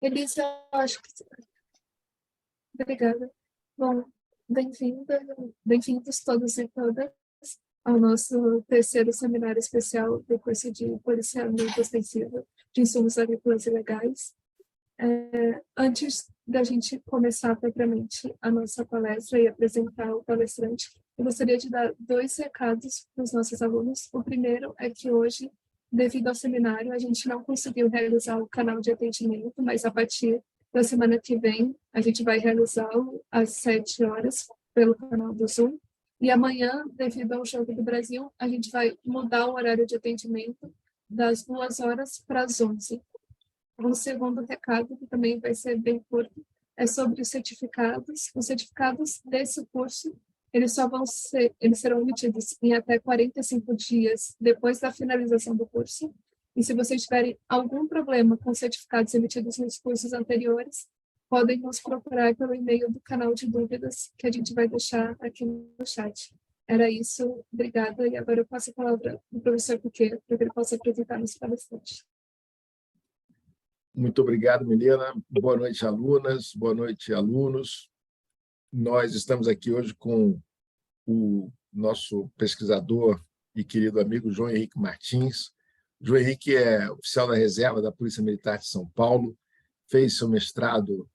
Elisa, eu acho que... Obrigada. Bom, bem-vindos todos e todas ao nosso terceiro seminário especial do curso de Policiamento Ostensivo de Insumos Agrícolas e Legais. Antes da gente começar propriamente a nossa palestra e apresentar o palestrante, eu gostaria de dar 2 recados para os nossos alunos. O primeiro é que hoje, devido ao seminário, a gente não conseguiu realizar o canal de atendimento, mas a partir da semana que vem, a gente vai realizá-lo às 7 horas pelo canal do Zoom. E amanhã, devido ao Jogo do Brasil, a gente vai mudar o horário de atendimento das 2 horas para as 11. Um segundo recado, que também vai ser bem curto, é sobre os certificados. Os certificados desse curso, eles serão emitidos em até 45 dias depois da finalização do curso. E se vocês tiverem algum problema com certificados emitidos nos cursos anteriores, podem nos procurar pelo e-mail do canal de dúvidas, que a gente vai deixar aqui no chat. Era isso, obrigada. E agora eu passo a palavra para o professor Piquet, para que ele possa apresentar nos palestrantes. Muito obrigado, Milena. Boa noite, alunas. Boa noite, alunos. Nós estamos aqui hoje com o nosso pesquisador e querido amigo João Henrique Martins. João Henrique é oficial da reserva da Polícia Militar de São Paulo, fez seu mestrado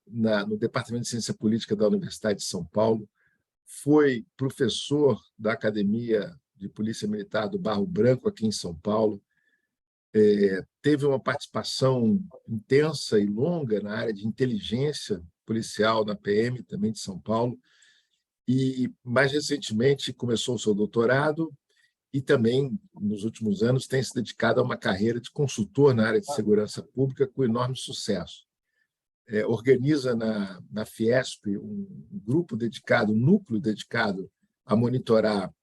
no Departamento de Ciência Política da Universidade de São Paulo, foi professor da Academia de Polícia Militar do Barro Branco, aqui em São Paulo, teve uma participação intensa e longa na área de inteligência policial na PM, também de São Paulo, e, mais recentemente, começou o seu doutorado e também, nos últimos anos, tem se dedicado a uma carreira de consultor na área de segurança pública com enorme sucesso. Organiza na Fiesp um grupo dedicado, um núcleo dedicado a monitorar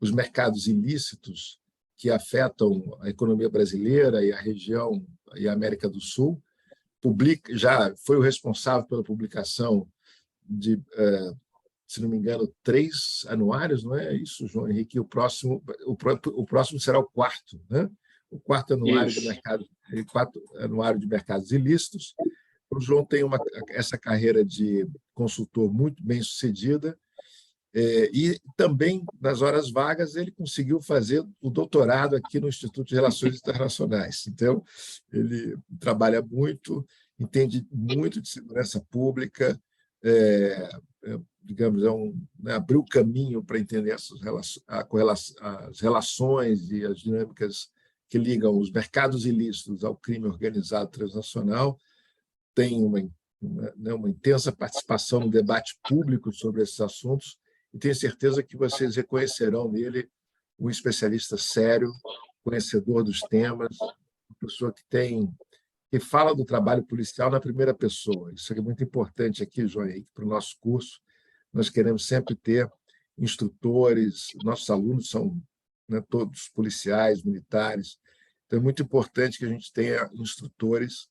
os mercados ilícitos que afetam a economia brasileira e a região e a América do Sul. Já foi o responsável pela publicação de, se não me engano, 3 anuários, não é isso, João Henrique? O próximo será o 4º, né? O 4º anuário do mercado, 4º anuário de mercados ilícitos. O João tem essa carreira de consultor muito bem sucedida, e também, nas horas vagas, ele conseguiu fazer o doutorado aqui no Instituto de Relações Internacionais. Então, ele trabalha muito, entende muito de segurança pública, digamos, abriu caminho para entender as relações e as dinâmicas que ligam os mercados ilícitos ao crime organizado transnacional, tem uma intensa participação no debate público sobre esses assuntos, e tenho certeza que vocês reconhecerão nele um especialista sério, conhecedor dos temas, uma pessoa que fala do trabalho policial na primeira pessoa. Isso é muito importante aqui, João Henrique, para o nosso curso. Nós queremos sempre ter instrutores, nossos alunos são, né, todos policiais, militares, então é muito importante que a gente tenha instrutores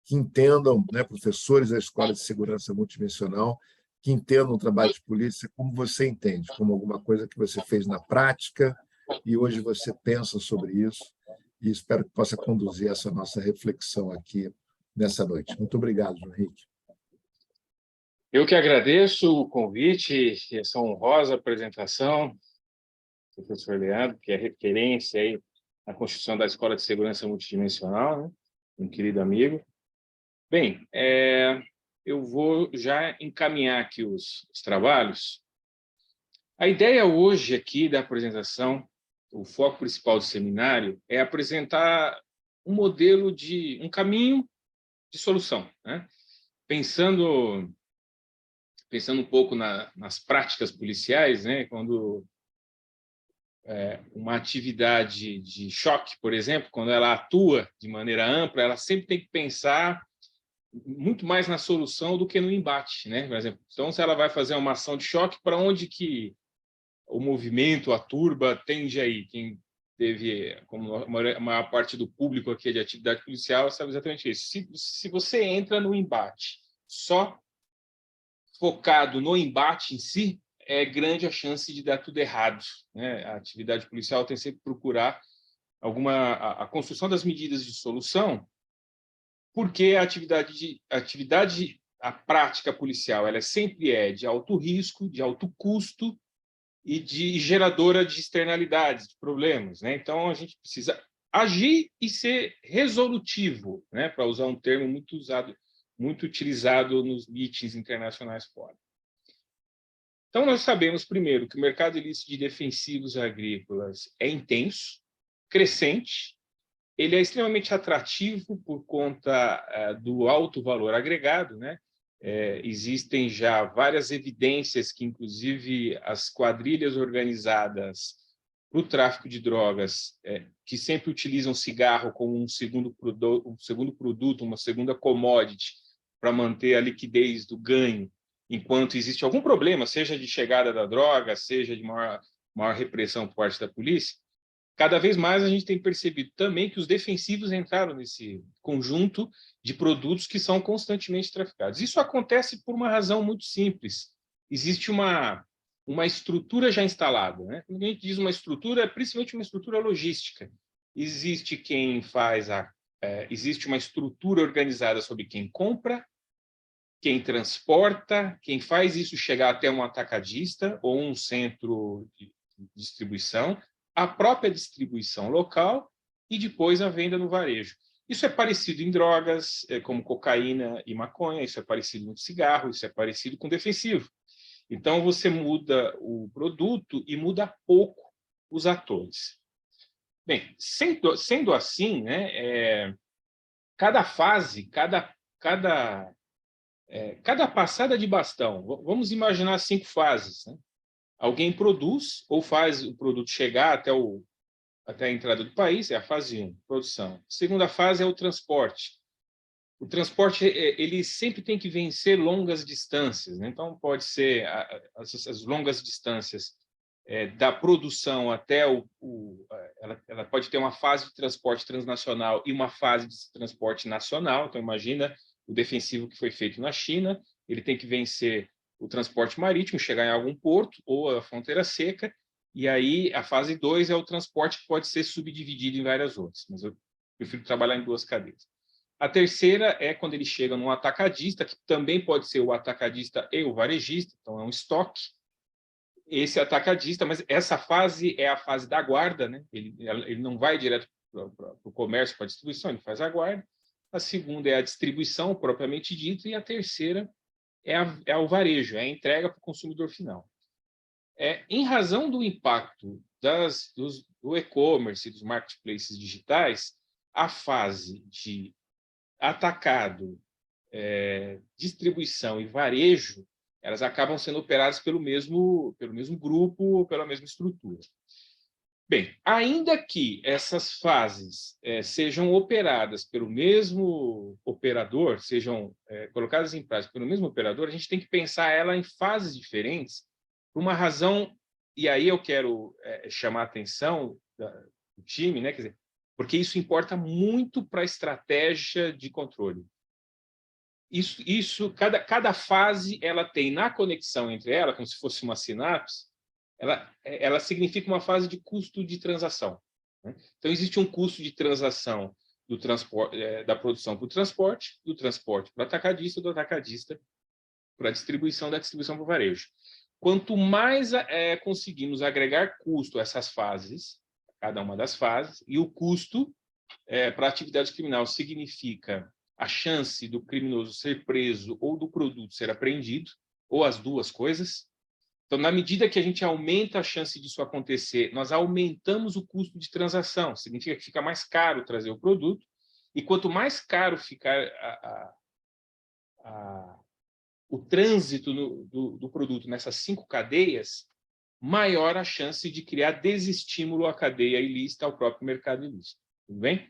que entendam, né, professores da Escola de Segurança Multidimensional, que entendam o trabalho de polícia como você entende, como alguma coisa que você fez na prática e hoje você pensa sobre isso, e espero que possa conduzir essa nossa reflexão aqui nessa noite. Muito obrigado, João Henrique. Eu que agradeço o convite, essa honrosa apresentação, professor Leandro, que é referência aí na construção da Escola de Segurança Multidimensional, né? Um querido amigo. Bem, eu vou já encaminhar aqui os trabalhos. A ideia hoje aqui da apresentação, o foco principal do seminário, é apresentar um modelo um caminho de solução, né? Pensando um pouco nas práticas policiais, né? Quando uma atividade de choque, por exemplo, quando ela atua de maneira ampla, ela sempre tem que pensar muito mais na solução do que no embate, né? Por exemplo, então, se ela vai fazer uma ação de choque, para onde que o movimento, a turba, tende a ir? Quem teve, como a maior parte do público aqui de atividade policial, sabe exatamente isso. Se você entra no embate só focado no embate em si, é grande a chance de dar tudo errado, né? A atividade policial tem sempre que procurar a construção das medidas de solução porque a prática policial, ela sempre é de alto risco, de alto custo e de geradora de externalidades, de problemas, né? Então, a gente precisa agir e ser resolutivo, né? Para usar um termo muito usado, muito utilizado nos meetings internacionais fora. Então, nós sabemos, primeiro, que o mercado ilícito de defensivos agrícolas é intenso, crescente, ele é extremamente atrativo por conta do alto valor agregado, né? Existem já várias evidências que, inclusive, as quadrilhas organizadas para o tráfico de drogas, que sempre utilizam cigarro como um segundo produto, uma segunda commodity, para manter a liquidez do ganho, enquanto existe algum problema, seja de chegada da droga, seja de maior repressão por parte da polícia. Cada vez mais a gente tem percebido também que os defensivos entraram nesse conjunto de produtos que são constantemente traficados. Isso acontece por uma razão muito simples. Existe uma estrutura já instalada, né? Quando a gente diz uma estrutura, é principalmente uma estrutura logística. Existe uma estrutura organizada sobre quem compra, quem transporta, quem faz isso chegar até um atacadista ou um centro de distribuição, a própria distribuição local e depois a venda no varejo. Isso é parecido em drogas, como cocaína e maconha, isso é parecido no cigarro, isso é parecido com defensivo. Então, você muda o produto e muda pouco os atores. Bem, sendo assim, né, cada fase, cada passada de bastão, vamos imaginar 5 fases, né? Alguém produz ou faz o produto chegar até a entrada do país, é a fase 1, produção. A segunda fase é o transporte. O transporte ele sempre tem que vencer longas distâncias, né? Então, pode ser as longas distâncias da produção até ela pode ter uma fase de transporte transnacional e uma fase de transporte nacional. Então, imagina o defensivo que foi feito na China, ele tem que vencer o transporte marítimo, chegar em algum porto ou a fronteira seca, e aí a fase 2 é o transporte que pode ser subdividido em várias outras, mas eu prefiro trabalhar em 2 cadeias. A terceira é quando ele chega num atacadista, que também pode ser o atacadista e o varejista, então é um estoque. Esse atacadista, mas essa fase é a fase da guarda, né? Ele não vai direto para o comércio, para a distribuição, ele faz a guarda. A segunda é a distribuição propriamente dita, e a terceira é o varejo, é a entrega para o consumidor final. Em razão do impacto do e-commerce e dos marketplaces digitais, a fase de atacado, distribuição e varejo, elas acabam sendo operadas pelo mesmo grupo ou pela mesma estrutura. Bem, ainda que essas fases sejam operadas pelo mesmo operador, sejam colocadas em prática pelo mesmo operador, a gente tem que pensar ela em fases diferentes, por uma razão, e aí eu quero chamar a atenção do time, né? Quer dizer, porque isso importa muito para a estratégia de controle. Cada fase ela tem na conexão entre ela, como se fosse uma sinapse, ela significa uma fase de custo de transação, né? Então, existe um custo de transação do transporte, da produção para o transporte, do transporte para o atacadista, do atacadista para a distribuição, da distribuição para o varejo. Quanto mais conseguimos agregar custo a essas fases, cada uma das fases, e o custo para a atividade criminal significa a chance do criminoso ser preso ou do produto ser apreendido, ou as duas coisas. Então, na medida que a gente aumenta a chance disso acontecer, nós aumentamos o custo de transação. Significa que fica mais caro trazer o produto, e quanto mais caro ficar o trânsito do produto nessas 5 cadeias, maior a chance de criar desestímulo à cadeia ilícita, ao próprio mercado ilícito. Tudo bem?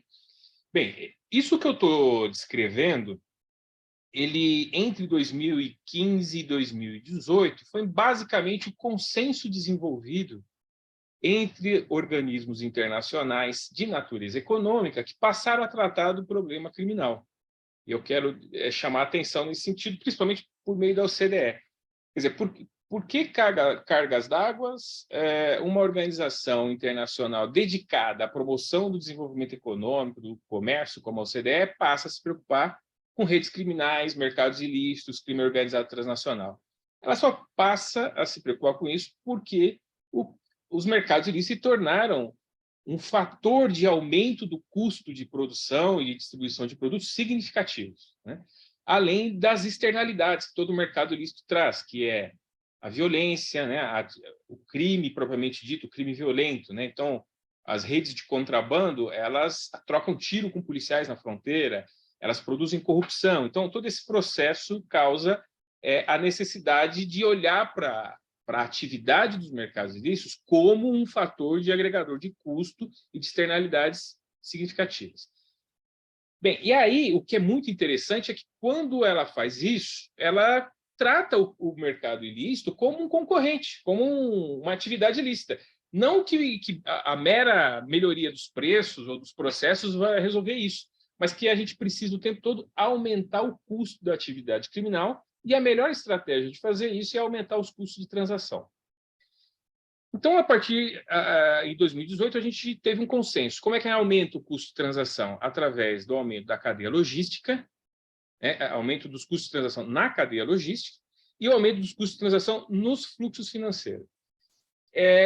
Bem, isso que eu estou descrevendo, ele, entre 2015 e 2018, foi basicamente o consenso desenvolvido entre organismos internacionais de natureza econômica que passaram a tratar do problema criminal. E eu quero chamar a atenção nesse sentido, principalmente por meio da OCDE. Quer Quer dizer, por que Cargas d'Água, uma organização internacional dedicada à promoção do desenvolvimento econômico, do comércio, como a OCDE, passa a se preocupar com redes criminais, mercados ilícitos, crime organizado transnacional? Ela só passa a se preocupar com isso porque os mercados ilícitos se tornaram um fator de aumento do custo de produção e de distribuição de produtos significativos, né? Além das externalidades que todo mercado ilícito traz, que é a violência, né? O crime propriamente dito, o crime violento, né? Então, as redes de contrabando, elas trocam tiro com policiais na fronteira, elas produzem corrupção. Então, todo esse processo causa a necessidade de olhar para a atividade dos mercados ilícitos como um fator de agregador de custo e de externalidades significativas. Bem, e aí o que é muito interessante é que quando ela faz isso, ela trata o mercado ilícito como um concorrente, como uma atividade ilícita. Não que a mera melhoria dos preços ou dos processos vai resolver isso, mas que a gente precisa o tempo todo aumentar o custo da atividade criminal, e a melhor estratégia de fazer isso é aumentar os custos de transação. Então, a partir de 2018, a gente teve um consenso. Como é que aumenta o custo de transação? Através do aumento da cadeia logística, aumento dos custos de transação na cadeia logística e o aumento dos custos de transação nos fluxos financeiros.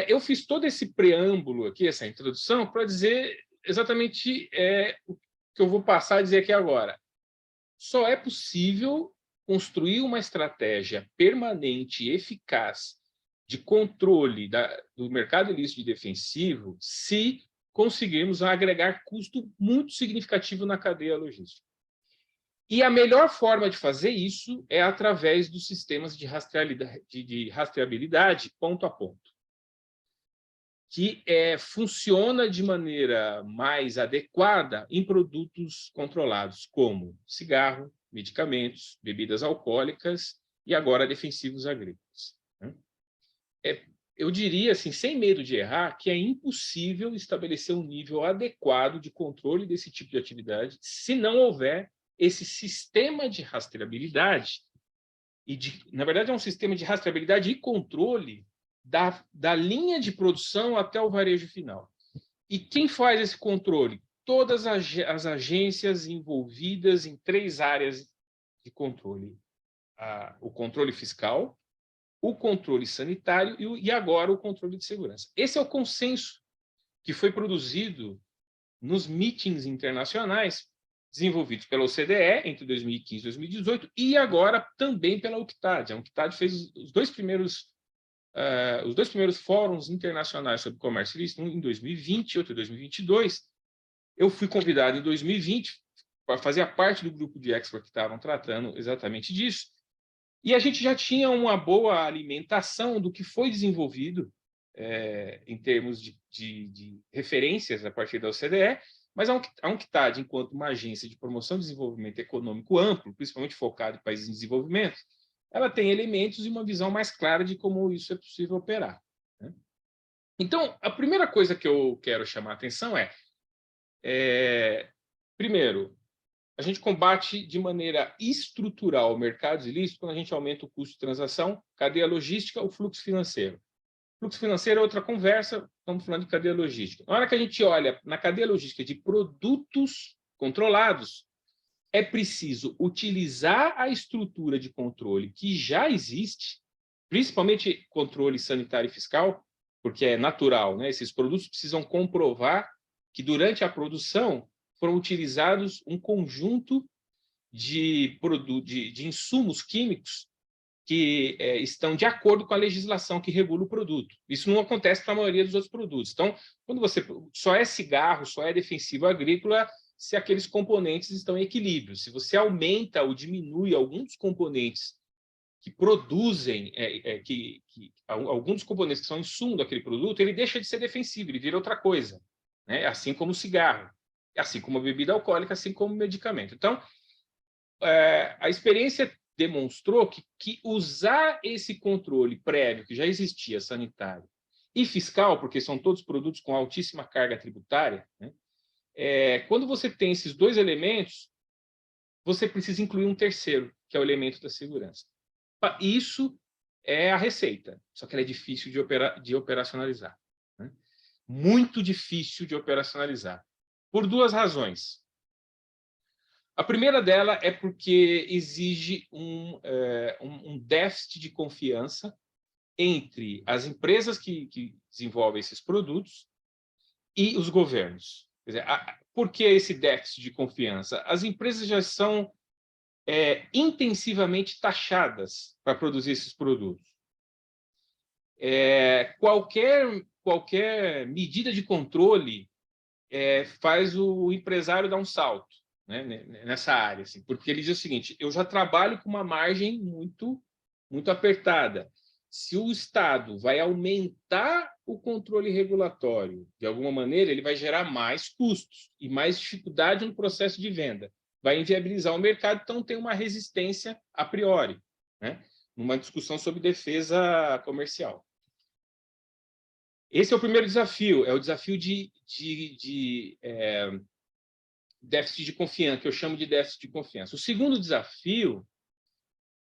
Eu fiz todo esse preâmbulo aqui, essa introdução, para dizer exatamente o que eu vou passar a dizer aqui agora. Só é possível construir uma estratégia permanente e eficaz de controle do mercado ilícito e defensivo se conseguirmos agregar custo muito significativo na cadeia logística. E a melhor forma de fazer isso é através dos sistemas de rastreabilidade ponto a ponto, que funciona de maneira mais adequada em produtos controlados, como cigarro, medicamentos, bebidas alcoólicas e agora defensivos agrícolas. Eu diria, assim, sem medo de errar, que é impossível estabelecer um nível adequado de controle desse tipo de atividade se não houver esse sistema de rastreabilidade, na verdade, é um sistema de rastreabilidade e controle da linha de produção até o varejo final. E quem faz esse controle? Todas as agências envolvidas em 3 áreas de controle. O controle fiscal, o controle sanitário e agora o controle de segurança. Esse é o consenso que foi produzido nos meetings internacionais desenvolvidos pela OCDE entre 2015 e 2018 e agora também pela UNCTAD. A UNCTAD fez os dois primeiros fóruns internacionais sobre comércio ilícito, um em 2020 e outro em 2022. Eu fui convidado em 2020 para fazer parte do grupo de experts que estavam tratando exatamente disso. E a gente já tinha uma boa alimentação do que foi desenvolvido em termos de referências a partir da OCDE, mas a UNCTAD, enquanto uma agência de promoção e desenvolvimento econômico amplo, principalmente focado em países em desenvolvimento, ela tem elementos e uma visão mais clara de como isso é possível operar, né? Então, a primeira coisa que eu quero chamar a atenção primeiro, a gente combate de maneira estrutural mercados ilícitos quando a gente aumenta o custo de transação, cadeia logística, o fluxo financeiro. Fluxo financeiro é outra conversa, estamos falando de cadeia logística. Na hora que a gente olha na cadeia logística de produtos controlados, é preciso utilizar a estrutura de controle que já existe, principalmente controle sanitário e fiscal, porque é natural, né? Esses produtos precisam comprovar que durante a produção foram utilizados um conjunto de insumos químicos que estão de acordo com a legislação que regula o produto. Isso não acontece para a maioria dos outros produtos. Então, quando você só é cigarro, só é defensivo agrícola, se aqueles componentes estão em equilíbrio. Se você aumenta ou diminui alguns dos componentes que produzem, alguns dos componentes que são insumo daquele produto, ele deixa de ser defensivo, ele vira outra coisa, né? Assim como o cigarro, assim como a bebida alcoólica, assim como o medicamento. Então, a experiência demonstrou que usar esse controle prévio, que já existia, sanitário e fiscal, porque são todos produtos com altíssima carga tributária, né? Quando você tem esses dois elementos, você precisa incluir um terceiro, que é o elemento da segurança. Isso é a receita, só que ela é difícil de operacionalizar, né? Muito difícil de operacionalizar, por duas razões. A primeira dela é porque exige um déficit de confiança entre as empresas que desenvolvem esses produtos e os governos. Quer dizer, por que esse déficit de confiança? As empresas já são intensivamente taxadas para produzir esses produtos. Qualquer medida de controle faz o empresário dar um salto, né, nessa área, assim, porque ele diz o seguinte: eu já trabalho com uma margem muito apertada. Se o Estado vai aumentar o controle regulatório de alguma maneira, ele vai gerar mais custos e mais dificuldade no processo de venda, vai inviabilizar o mercado, então tem uma resistência a priori, né, numa discussão sobre defesa comercial. Esse é o primeiro desafio, é o desafio de déficit de confiança, que eu chamo de déficit de confiança. O segundo desafio,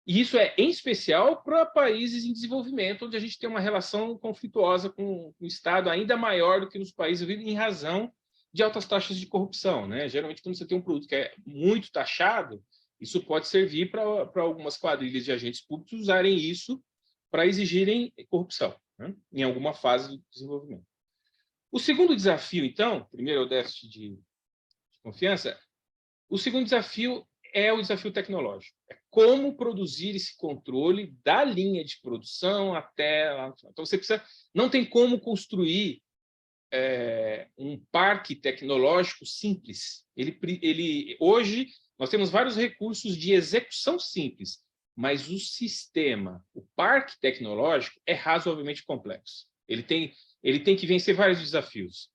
e isso é em especial para países em desenvolvimento, onde a gente tem uma relação conflituosa com o Estado ainda maior do que nos países em razão de altas taxas de corrupção, né? Geralmente, quando você tem um produto que é muito taxado, isso pode servir para algumas quadrilhas de agentes públicos usarem isso para exigirem corrupção, né, em alguma fase do desenvolvimento. O segundo desafio, então, primeiro é o déficit de confiança, o segundo desafio é o desafio tecnológico. É como produzir esse controle da linha de produção até lá. Então, você precisa, não tem como construir um parque tecnológico simples. Hoje, nós temos vários recursos de execução simples, mas o sistema, o parque tecnológico é razoavelmente complexo. Ele tem que vencer vários desafios.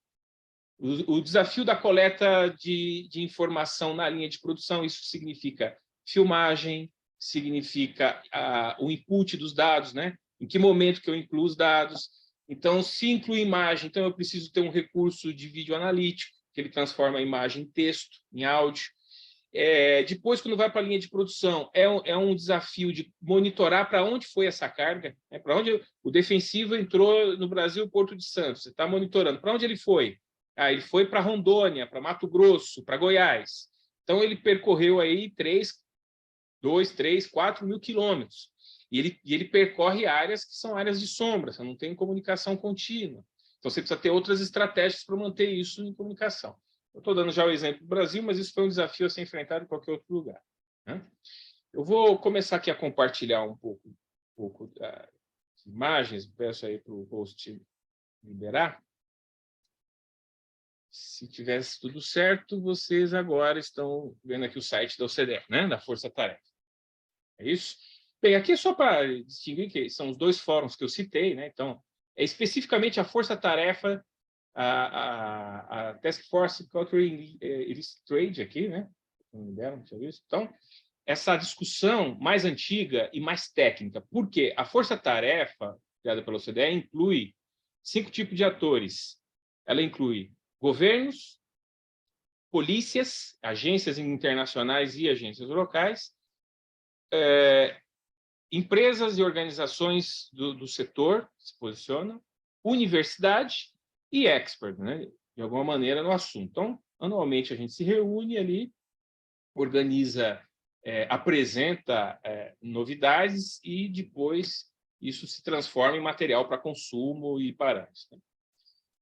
O desafio da coleta de informação na linha de produção, isso significa filmagem, significa o input dos dados, né? Em que momento que eu incluo os dados. Então, se inclui imagem, então eu preciso ter um recurso de vídeo analítico, que ele transforma a imagem em texto, em áudio. Depois, quando vai para a linha de produção, é um desafio de monitorar para onde foi essa carga, né? Para onde o defensivo entrou no Brasil, Porto de Santos, você está monitorando. Para onde ele foi? Ele foi para Rondônia, para Mato Grosso, para Goiás. Então, ele percorreu aí 2, 3, 4 mil quilômetros. E ele percorre áreas que são áreas de sombra, você não tem comunicação contínua. Então, você precisa ter outras estratégias para manter isso em comunicação. Eu estou dando já o exemplo do Brasil, mas isso foi um desafio a ser enfrentado em qualquer outro lugar, né? Eu vou começar aqui a compartilhar um pouco das imagens, peço aí para o host liberar. Se tivesse tudo certo, vocês agora estão vendo aqui o site da OCDE, né? Da Força Tarefa. É isso? Bem, aqui é só para distinguir que são os dois fóruns que eu citei, né? Então, é especificamente a Força Tarefa, a Task Force Countering Illicit Trade aqui, né? Então, essa discussão mais antiga e mais técnica. Por quê? A Força Tarefa, criada pela OCDE, inclui 5 tipos de atores. Ela inclui governos, polícias, agências internacionais e agências locais, empresas e organizações do setor se posicionam, universidade e expert, né, de alguma maneira, no assunto. Então, anualmente, a gente se reúne ali, organiza, apresenta novidades e depois isso se transforma em material para consumo e parâmetros, né?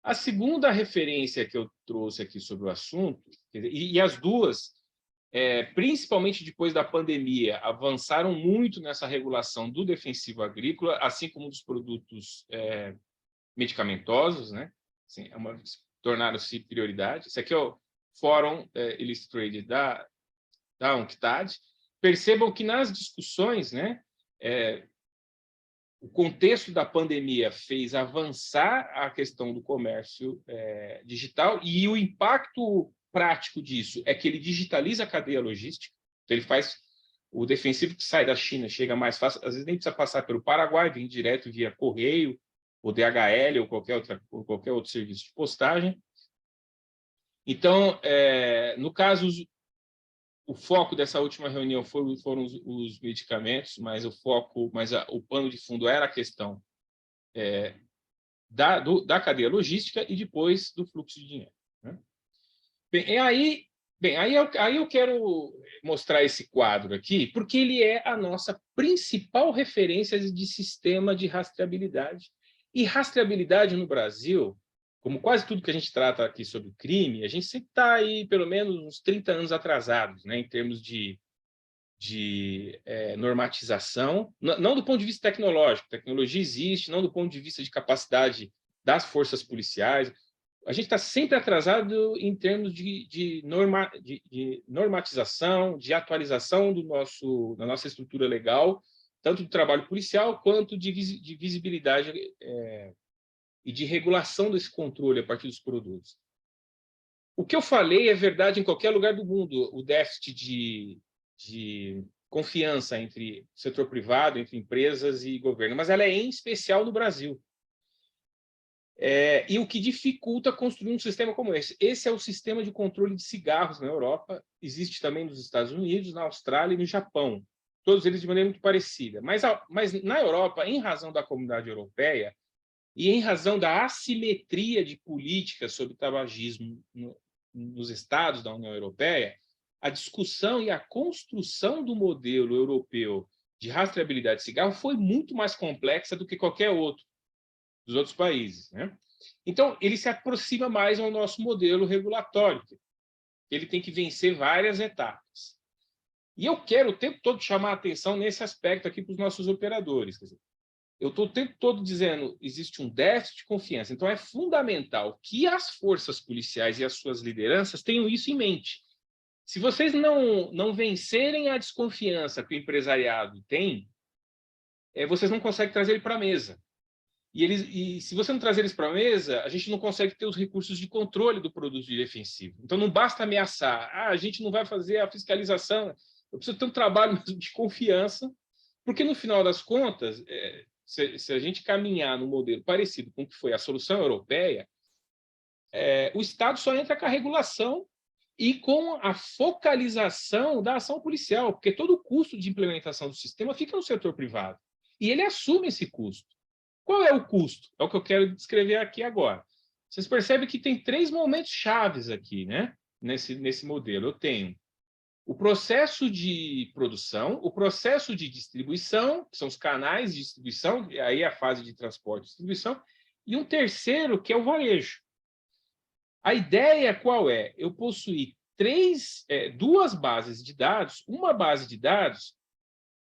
A segunda referência que eu trouxe aqui sobre o assunto, e as duas, principalmente depois da pandemia, avançaram muito nessa regulação do defensivo agrícola, assim como dos produtos medicamentosos, né? Assim, tornaram-se prioridade. Esse aqui é o Fórum Illicit Trade da UNCTAD. Percebam que nas discussões, né, o contexto da pandemia fez avançar a questão do comércio digital, e o impacto prático disso é que ele digitaliza a cadeia logística. Então, ele faz o defensivo que sai da China, chega mais fácil, às vezes nem precisa passar pelo Paraguai, vem direto via correio, ou DHL, ou qualquer outro serviço de postagem. Então, no caso, o foco dessa última reunião foram os medicamentos, mas o pano de fundo era a questão da cadeia logística e depois do fluxo de dinheiro, né? Aí eu quero mostrar esse quadro aqui, porque ele é a nossa principal referência de sistema de rastreabilidade. E rastreabilidade no Brasil, como quase tudo que a gente trata aqui sobre crime, a gente sempre está aí pelo menos uns 30 anos atrasados, né, em termos de normatização, não do ponto de vista tecnológico, tecnologia existe, não do ponto de vista de capacidade das forças policiais. A gente está sempre atrasado em termos de normatização, de atualização da nossa estrutura legal, tanto do trabalho policial quanto de visibilidade e de regulação desse controle a partir dos produtos. O que eu falei é verdade em qualquer lugar do mundo, o déficit de confiança entre setor privado, entre empresas e governo, mas ela é em especial no Brasil. E o que dificulta construir um sistema como esse. Esse é o sistema de controle de cigarros na Europa, existe também nos Estados Unidos, na Austrália e no Japão, todos eles de maneira muito parecida. Mas na Europa, em razão da Comunidade Europeia e em razão da assimetria de políticas sobre tabagismo nos estados da União Europeia, a discussão e a construção do modelo europeu de rastreabilidade de cigarro foi muito mais complexa do que qualquer outro dos outros países, né? Então, ele se aproxima mais ao nosso modelo regulatório. Ele tem que vencer várias etapas. E eu quero o tempo todo chamar a atenção nesse aspecto aqui para os nossos operadores. Quer dizer, eu estou o tempo todo dizendo que existe um déficit de confiança. Então, é fundamental que as forças policiais e as suas lideranças tenham isso em mente. Se vocês não vencerem a desconfiança que o empresariado tem, vocês não conseguem trazer ele para a mesa. E se você não trazer eles para a mesa, a gente não consegue ter os recursos de controle do produto defensivo. Então, não basta ameaçar. A gente não vai fazer a fiscalização. Eu preciso ter um trabalho de confiança, porque, no final das contas, se a gente caminhar num modelo parecido com o que foi a solução europeia, o Estado só entra com a regulação e com a focalização da ação policial, porque todo o custo de implementação do sistema fica no setor privado. E ele assume esse custo. Qual é o custo? É o que eu quero descrever aqui agora. Vocês percebem que tem 3 momentos chaves aqui, né? Nesse modelo. Eu tenho o processo de produção, o processo de distribuição, que são os canais de distribuição, aí é a fase de transporte e distribuição, e um terceiro, que é o varejo. A ideia qual é? Eu possuir 2 bases de dados. Uma base de dados,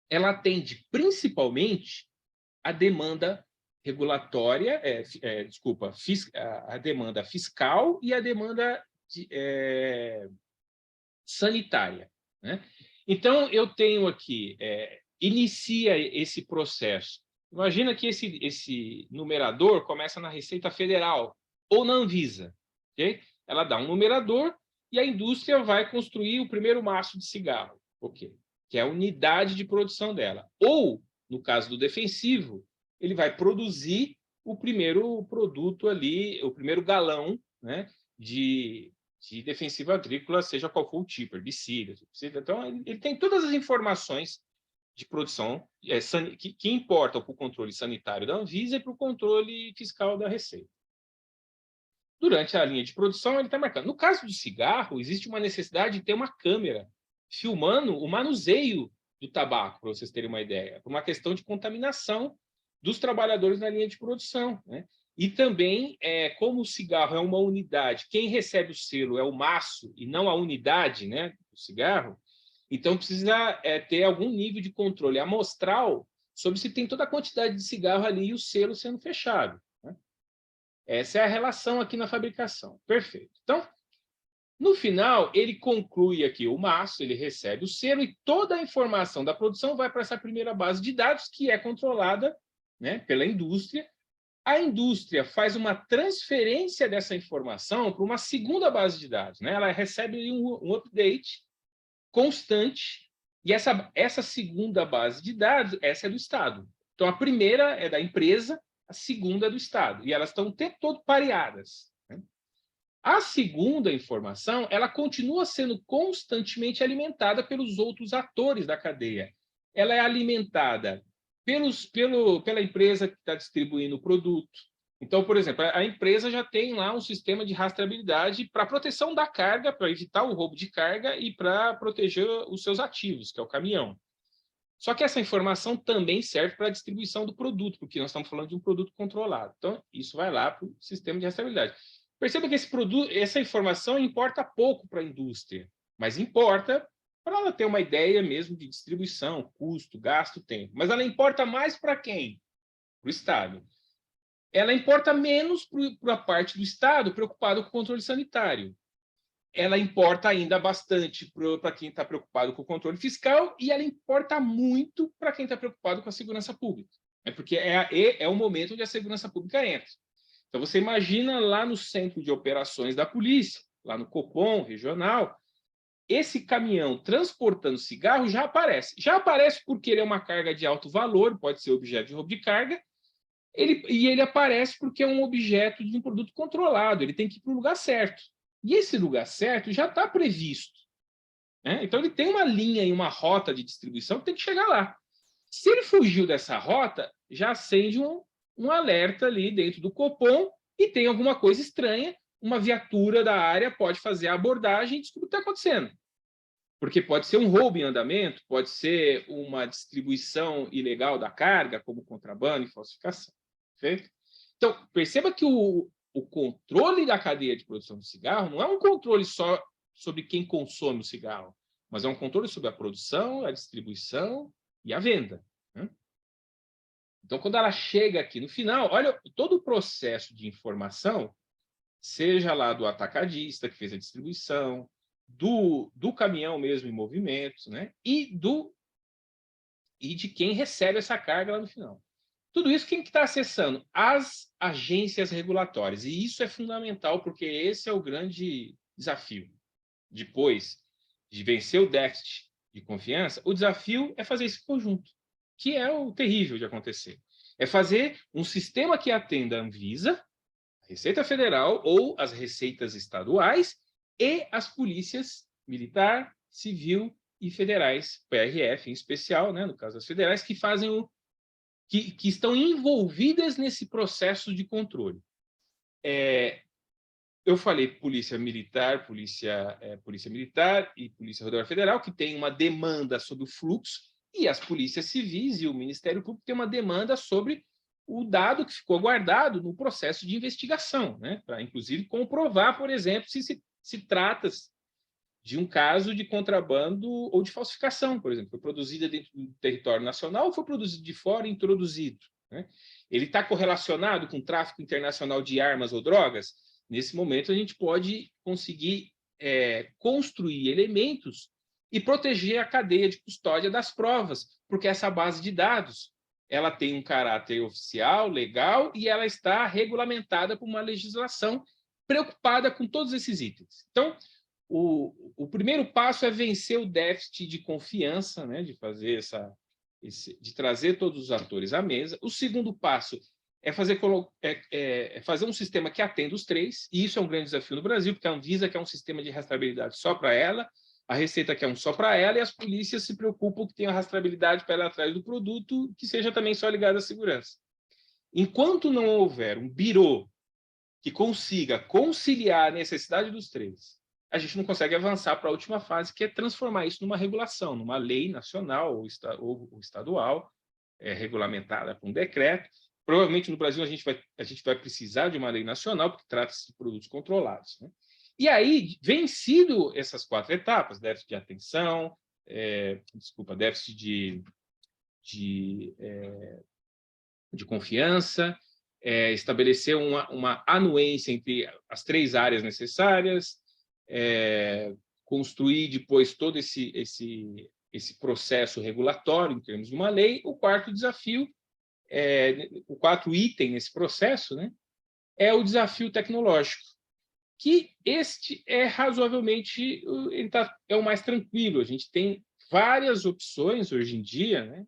ela atende principalmente a demanda regulatória, a demanda fiscal e a demanda sanitária, né? Então, eu tenho aqui, inicia esse processo. Imagina que esse numerador começa na Receita Federal ou na Anvisa, okay? Ela dá um numerador e a indústria vai construir o primeiro maço de cigarro, okay? Que é a unidade de produção dela. Ou, no caso do defensivo, ele vai produzir o primeiro produto ali, o primeiro galão, né, de defensivo agrícola, seja qual for o tipo, herbicida. Então, ele tem todas as informações de produção que importam para o controle sanitário da Anvisa e para o controle fiscal da Receita. Durante a linha de produção, ele está marcando. No caso do cigarro, existe uma necessidade de ter uma câmera filmando o manuseio do tabaco, para vocês terem uma ideia, por uma questão de contaminação dos trabalhadores na linha de produção, né? E também, como o cigarro é uma unidade, quem recebe o selo é o maço e não a unidade, né, do cigarro, então precisa ter algum nível de controle amostral sobre se tem toda a quantidade de cigarro ali e o selo sendo fechado, né? Essa é a relação aqui na fabricação. Perfeito. Então, no final, ele conclui aqui o maço, ele recebe o selo e toda a informação da produção vai para essa primeira base de dados que é controlada, né, pela indústria. A indústria faz uma transferência dessa informação para uma segunda base de dados, né? Ela recebe um update constante e essa segunda base de dados, essa é do Estado. Então, a primeira é da empresa, a segunda é do Estado. E elas estão o tempo todo pareadas, né? A segunda informação, ela continua sendo constantemente alimentada pelos outros atores da cadeia. Ela é alimentada pela empresa que está distribuindo o produto. Então, por exemplo, a empresa já tem lá um sistema de rastreabilidade para proteção da carga, para evitar o roubo de carga e para proteger os seus ativos, que é o caminhão. Só que essa informação também serve para a distribuição do produto, porque nós estamos falando de um produto controlado. Então, isso vai lá para o sistema de rastreabilidade. Perceba que essa informação importa pouco para a indústria, mas importa para ela ter uma ideia mesmo de distribuição, custo, gasto, tempo. Mas ela importa mais para quem? Para o Estado. Ela importa menos para a parte do Estado preocupado com o controle sanitário. Ela importa ainda bastante para quem está preocupado com o controle fiscal e ela importa muito para quem está preocupado com a segurança pública. Porque é o momento onde a segurança pública entra. Então, você imagina lá no centro de operações da polícia, lá no Copom regional, esse caminhão transportando cigarro já aparece. Já aparece porque ele é uma carga de alto valor, pode ser objeto de roubo de carga, ele aparece porque é um objeto de um produto controlado, ele tem que ir para o lugar certo. E esse lugar certo já está previsto. Né? Então, ele tem uma linha e uma rota de distribuição que tem que chegar lá. Se ele fugiu dessa rota, já acende um alerta ali dentro do Copom e tem alguma coisa estranha, uma viatura da área pode fazer a abordagem e descobrir o que está acontecendo. Porque pode ser um roubo em andamento, pode ser uma distribuição ilegal da carga, como contrabando e falsificação. Perfeito? Então, perceba que o controle da cadeia de produção do cigarro não é um controle só sobre quem consome o cigarro, mas é um controle sobre a produção, a distribuição e a venda. Né? Então, quando ela chega aqui no final, olha todo o processo de informação, seja lá do atacadista que fez a distribuição, do caminhão mesmo em movimento, né? e de quem recebe essa carga lá no final. Tudo isso quem que está acessando? As agências regulatórias. E isso é fundamental, porque esse é o grande desafio. Depois de vencer o déficit de confiança, o desafio é fazer esse conjunto, que é o terrível de acontecer. É fazer um sistema que atenda a Anvisa, a Receita Federal ou as receitas estaduais e as polícias militar, civil e federais, PRF em especial, né, no caso das federais, que fazem que estão envolvidas nesse processo de controle. Eu falei polícia militar e polícia rodoviária federal, que tem uma demanda sobre o fluxo, e as polícias civis e o Ministério Público tem uma demanda sobre o dado que ficou guardado no processo de investigação, né? Para, inclusive, comprovar, por exemplo, se trata de um caso de contrabando ou de falsificação, por exemplo, foi produzida dentro do território nacional ou foi produzido de fora e introduzido. Né? Ele está correlacionado com o tráfico internacional de armas ou drogas? Nesse momento, a gente pode conseguir construir elementos e proteger a cadeia de custódia das provas, porque essa base de dados ela tem um caráter oficial, legal, e ela está regulamentada por uma legislação preocupada com todos esses itens. Então, o primeiro passo é vencer o déficit de confiança, né, de fazer de trazer todos os atores à mesa. O segundo passo é fazer um sistema que atenda os três, e isso é um grande desafio no Brasil, porque a Anvisa quer um sistema de rastreabilidade só para ela, a Receita quer um só para ela, e as polícias se preocupam que tenha rastreabilidade para ela atrás do produto, que seja também só ligado à segurança. Enquanto não houver um birô que consiga conciliar a necessidade dos três, a gente não consegue avançar para a última fase, que é transformar isso numa regulação, numa lei nacional ou estadual, regulamentada por um decreto. Provavelmente no Brasil a gente vai precisar de uma lei nacional, porque trata-se de produtos controlados. Né? E aí, vencido essas 4 etapas, déficit de atenção, déficit de confiança, estabelecer uma anuência entre as 3 áreas necessárias, construir depois todo esse processo regulatório em termos de uma lei. O quarto desafio, o quarto item nesse processo, né, é o desafio tecnológico, que este é razoavelmente é o mais tranquilo. A gente tem várias opções hoje em dia, né,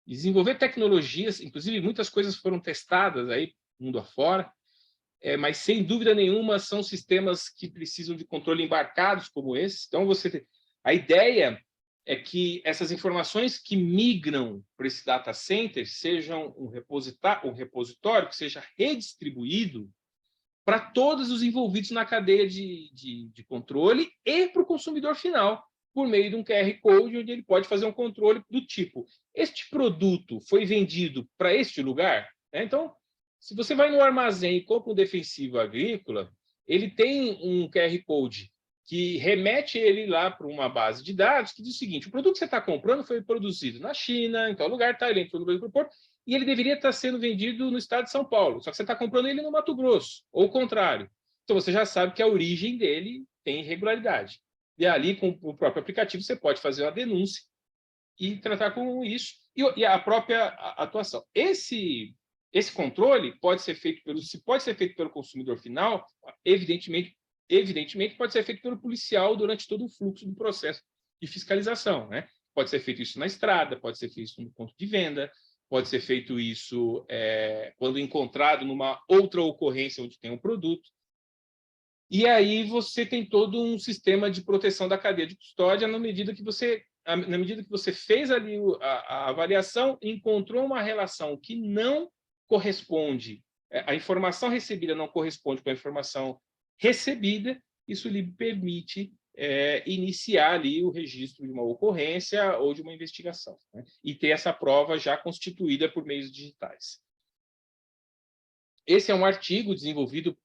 desenvolver tecnologias, inclusive muitas coisas foram testadas aí mundo afora, mas, sem dúvida nenhuma, são sistemas que precisam de controle embarcados como esses. Então, a ideia é que essas informações que migram para esse data center sejam um repositório que seja redistribuído para todos os envolvidos na cadeia de controle e para o consumidor final, por meio de um QR Code, onde ele pode fazer um controle do tipo: este produto foi vendido para este lugar? Então, se você vai no armazém e compra um defensivo agrícola, ele tem um QR Code que remete ele lá para uma base de dados que diz o seguinte: o produto que você está comprando foi produzido na China, em tal lugar, ele entrou no Brasil, e ele deveria estar sendo vendido no estado de São Paulo, só que você está comprando ele no Mato Grosso, ou o contrário. Então, você já sabe que a origem dele tem irregularidade. E ali, com o próprio aplicativo, você pode fazer uma denúncia e tratar com isso, e a própria atuação. Esse controle pode ser feito pelo consumidor final, evidentemente pode ser feito pelo policial durante todo o fluxo do processo de fiscalização, né? Pode ser feito isso na estrada, pode ser feito isso no ponto de venda, pode ser feito isso quando encontrado numa outra ocorrência onde tem um produto. E aí você tem todo um sistema de proteção da cadeia de custódia na medida que você fez ali a avaliação e encontrou uma relação que não corresponde, a informação recebida não corresponde com a informação recebida, isso lhe permite iniciar ali o registro de uma ocorrência ou de uma investigação, né? E ter essa prova já constituída por meios digitais. Esse é um artigo desenvolvido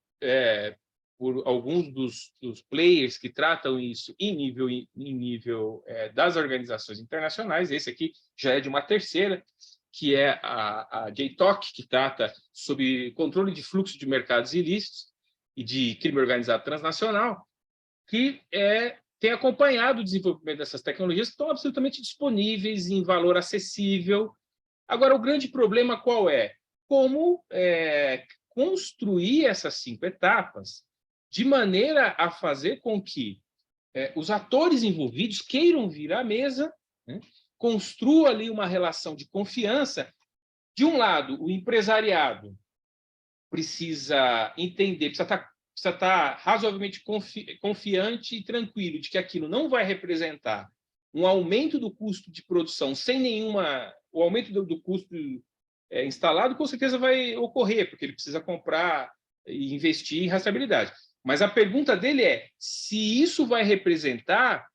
por alguns dos players que tratam isso em nível das organizações internacionais. Esse aqui já é de uma terceira, que é a JTOC, que trata sobre controle de fluxo de mercados ilícitos e de crime organizado transnacional, que tem acompanhado o desenvolvimento dessas tecnologias, que estão absolutamente disponíveis em valor acessível. Agora, o grande problema qual é? Como construir essas 5 etapas de maneira a fazer com que os atores envolvidos queiram vir à mesa, né, construa ali uma relação de confiança. De um lado, o empresariado precisa entender, precisa estar razoavelmente confiante e tranquilo de que aquilo não vai representar um aumento do custo de produção sem nenhuma... O aumento do custo instalado com certeza vai ocorrer, porque ele precisa comprar e investir em rastreabilidade. Mas a pergunta dele é se isso vai representar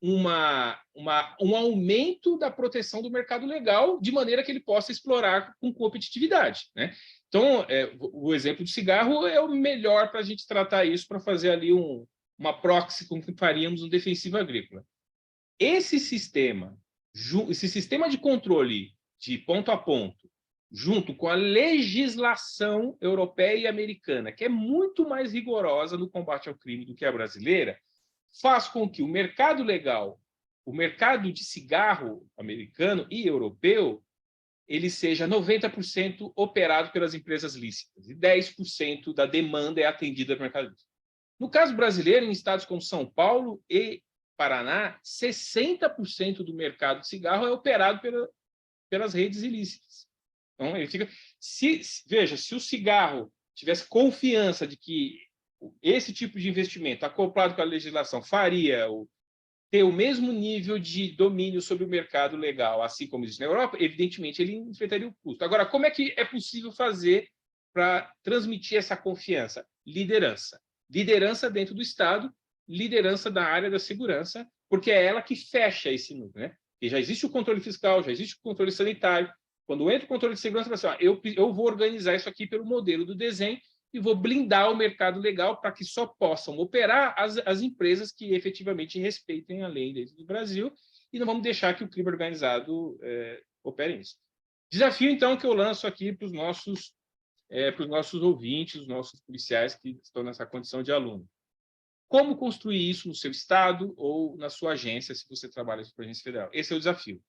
um aumento da proteção do mercado legal, de maneira que ele possa explorar com competitividade, né? Então, o exemplo do cigarro é o melhor para a gente tratar isso, para fazer ali uma proxy como que faríamos no defensivo agrícola. Esse sistema de controle de ponto a ponto, junto com a legislação europeia e americana, que é muito mais rigorosa no combate ao crime do que a brasileira, faz com que o mercado legal, o mercado de cigarro americano e europeu, ele seja 90% operado pelas empresas lícitas e 10% da demanda é atendida pelo mercado lícito. No caso brasileiro, em estados como São Paulo e Paraná, 60% do mercado de cigarro é operado pelas redes ilícitas. Então, ele fica... Veja, se o cigarro tivesse confiança de que esse tipo de investimento, acoplado com a legislação, faria ter o mesmo nível de domínio sobre o mercado legal, assim como existe na Europa, evidentemente ele enfrentaria o custo. Agora, como é que é possível fazer para transmitir essa confiança? Liderança. Liderança dentro do Estado, liderança da área da segurança, porque é ela que fecha esse núcleo, né? E já existe o controle fiscal, já existe o controle sanitário. Quando entra o controle de segurança, você fala assim, eu vou organizar isso aqui pelo modelo do desenho e vou blindar o mercado legal para que só possam operar as empresas que efetivamente respeitem a lei dentro do Brasil e não vamos deixar que o crime organizado opere nisso. Desafio, então, que eu lanço aqui para os nossos ouvintes, os nossos policiais que estão nessa condição de aluno. Como construir isso no seu estado ou na sua agência, se você trabalha para a agência federal? Esse é o desafio.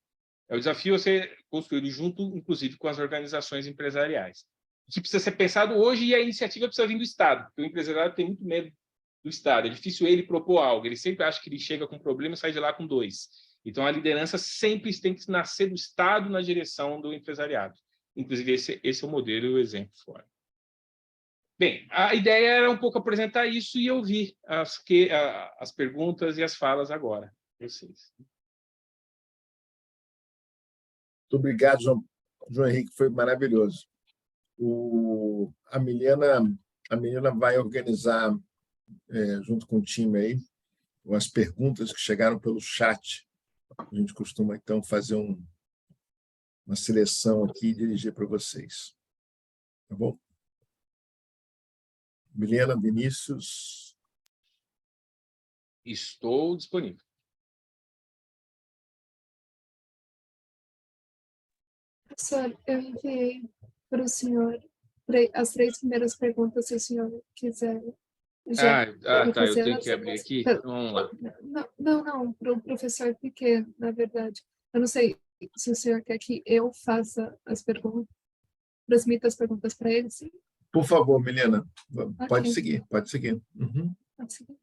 É o desafio ser construído junto, inclusive, com as organizações empresariais. Que precisa ser pensado hoje e a iniciativa precisa vir do Estado, porque o empresariado tem muito medo do Estado. É difícil ele propor algo, ele sempre acha que ele chega com um problema e sai de lá com 2. Então, a liderança sempre tem que nascer do Estado na direção do empresariado. Inclusive, esse é o modelo e o exemplo fora. Bem, a ideia era um pouco apresentar isso e ouvir as perguntas e as falas agora. Vocês. Muito obrigado, João Henrique, foi maravilhoso. A Milena vai organizar, junto com o time aí, as perguntas que chegaram pelo chat. A gente costuma, então, fazer uma seleção aqui e dirigir para vocês. Tá bom? Milena, Vinícius. Estou disponível. Professor, eu enviei para o senhor as 3 primeiras perguntas, se o senhor quiser já Tá, eu fazer tenho elas. que abrir aqui? Então, vamos lá. Não, para o professor Piquet, na verdade. Eu não sei se o senhor quer que eu faça as perguntas, transmita as perguntas para ele, sim? Por favor, Milena, pode Ok, seguir, pode seguir. Uhum, pode seguir.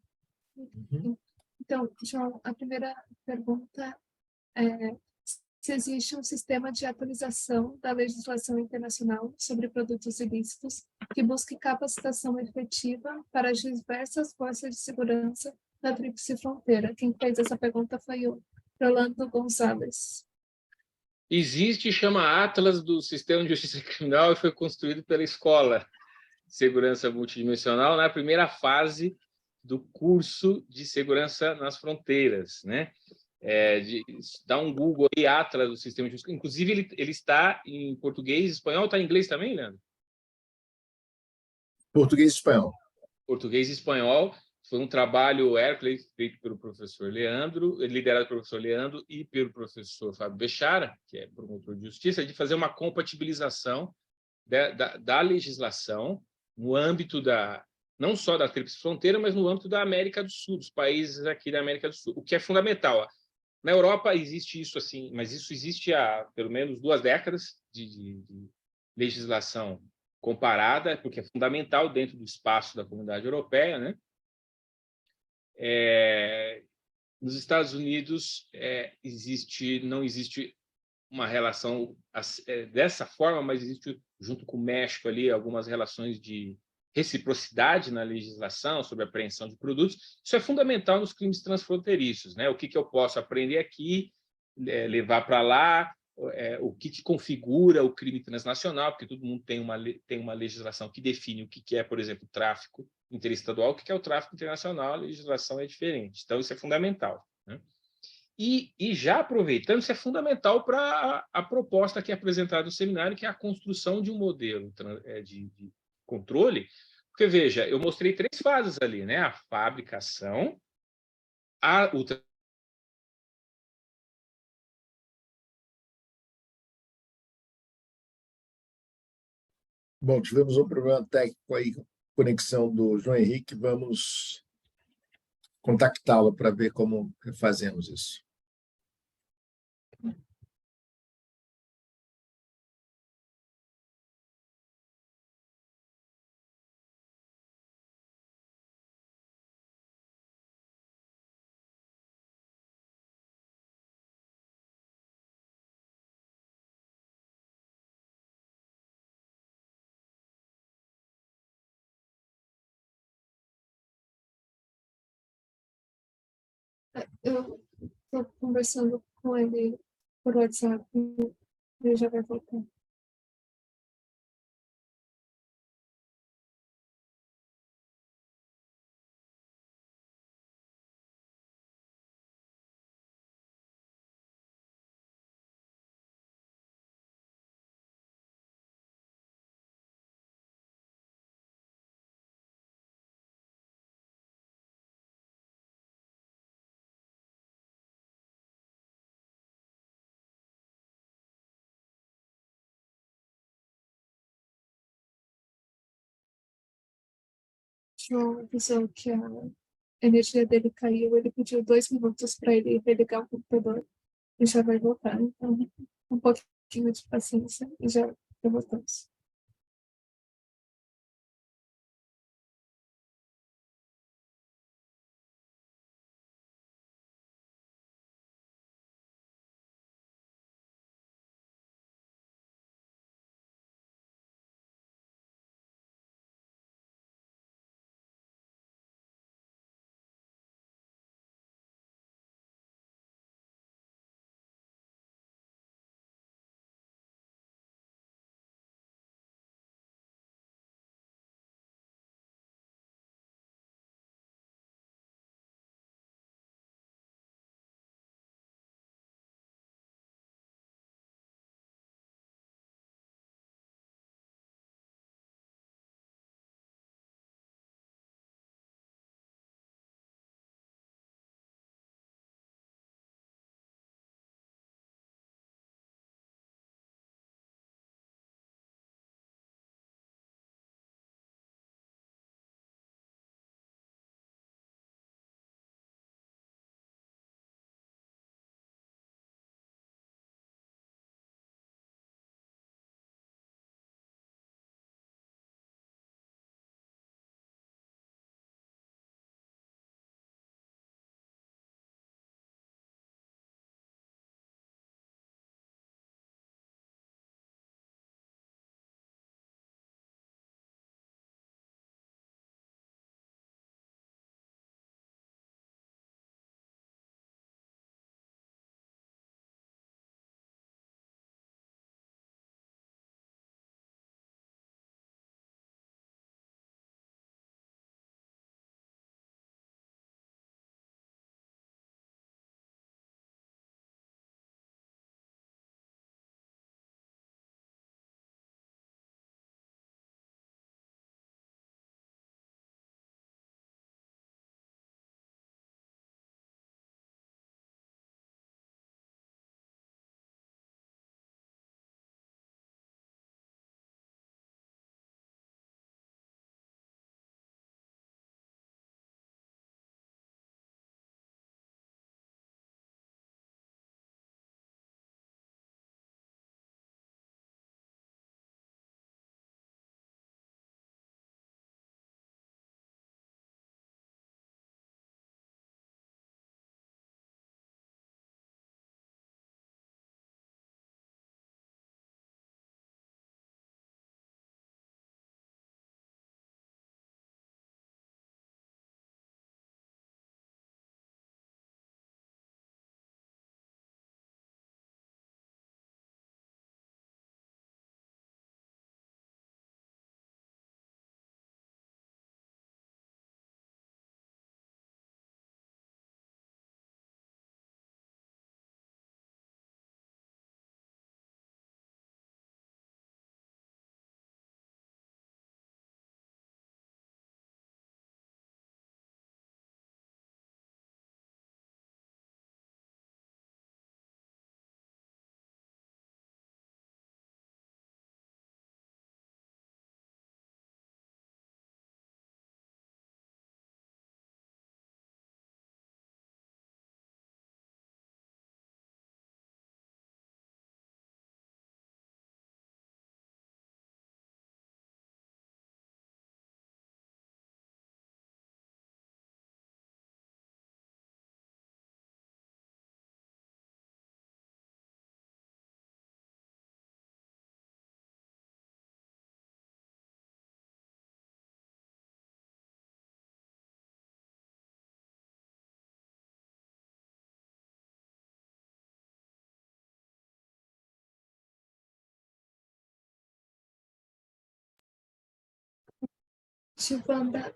uhum. Então, João, a primeira pergunta é se existe um sistema de atualização da legislação internacional sobre produtos ilícitos que busque capacitação efetiva para as diversas forças de segurança da Tríplice Fronteira. Quem fez essa pergunta foi o Rolando Gonzalez. Existe, chama Atlas do Sistema de Justiça Criminal e foi construído pela Escola de Segurança Multidimensional na primeira fase do curso de Segurança nas Fronteiras, né? Dá um Google aí, Atlas do Sistema de Justiça. Inclusive, ele está em português, espanhol, está em inglês também, Leandro? Português e espanhol. Português e espanhol. Foi um trabalho Hercules feito pelo professor Leandro, liderado pelo professor Leandro e pelo professor Fábio Bechara, que é promotor de justiça, de fazer uma compatibilização da legislação no âmbito não só da Tríplice Fronteira, mas no âmbito da América do Sul, dos países aqui da América do Sul, o que é fundamental. Na Europa existe isso assim, mas isso existe há pelo menos 2 décadas de legislação comparada, porque é fundamental dentro do espaço da Comunidade Europeia, né? Nos Estados Unidos não existe uma relação dessa forma, mas existe, junto com o México, ali, algumas relações de reciprocidade na legislação sobre a apreensão de produtos. Isso é fundamental nos crimes transfronteiriços, né? O que eu posso aprender aqui, levar para lá, o que configura o crime transnacional, porque todo mundo tem uma legislação que define o que é, por exemplo, tráfico interestadual, o que é o tráfico internacional, a legislação é diferente. Então, isso é fundamental, né? E já aproveitando, isso é fundamental para a proposta que é apresentada no seminário, que é a construção de um modelo de controle. Porque, veja, eu mostrei 3 fases ali, né? A fabricação, o Bom, tivemos um problema técnico aí, conexão do João Henrique, vamos contactá-lo para ver como fazemos isso. Eu estou conversando com ele por WhatsApp, ele já vai voltar. João avisou que a energia dele caiu, ele pediu 2 minutos para ele religar o computador e já vai voltar. Então, um pouquinho de paciência e já voltamos. Givanda,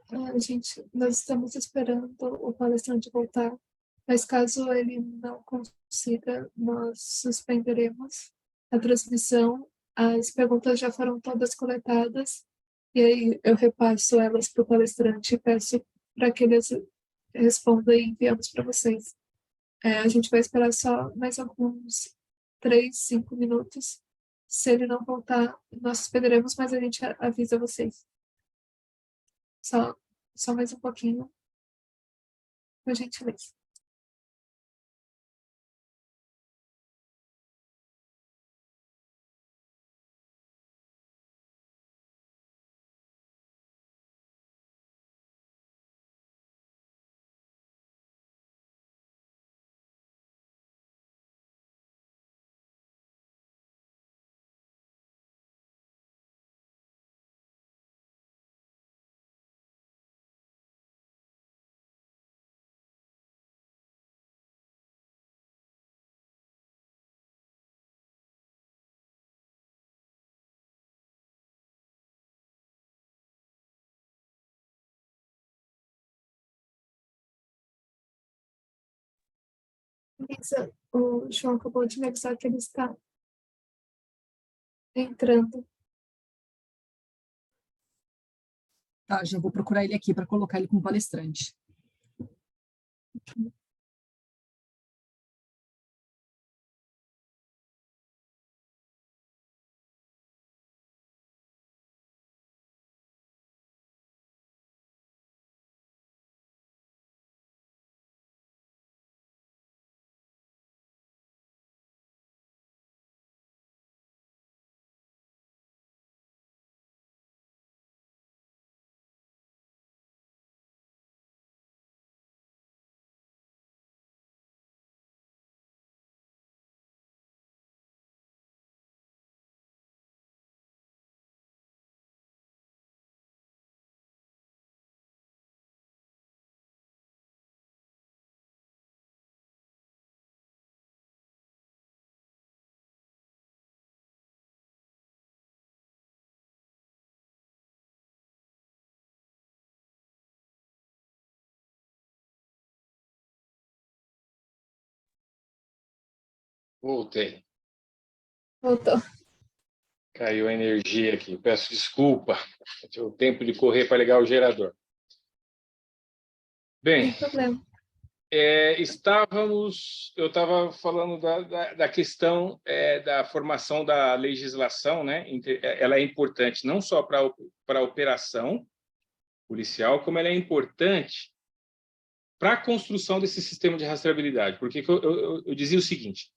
nós estamos esperando o palestrante voltar, mas caso ele não consiga, nós suspenderemos a transmissão. As perguntas já foram todas coletadas, e aí eu repasso elas para o palestrante e peço para que eles respondam e enviamos para vocês. A gente vai esperar só mais alguns 3, 5 minutos. Se ele não voltar, nós suspenderemos, mas a gente avisa vocês. Só mais um pouquinho, por gentileza. Lisa, o João acabou de me avisar que ele está entrando. Tá, já vou procurar ele aqui para colocar ele como palestrante. Voltei. Voltou. Caiu a energia aqui. Peço desculpa. Tive o tempo de correr para ligar o gerador. Bem, Sem problema. eu estava falando da questão da formação da legislação, né? Ela é importante não só para a operação policial, como ela é importante para a construção desse sistema de rastreabilidade. Porque eu dizia o seguinte,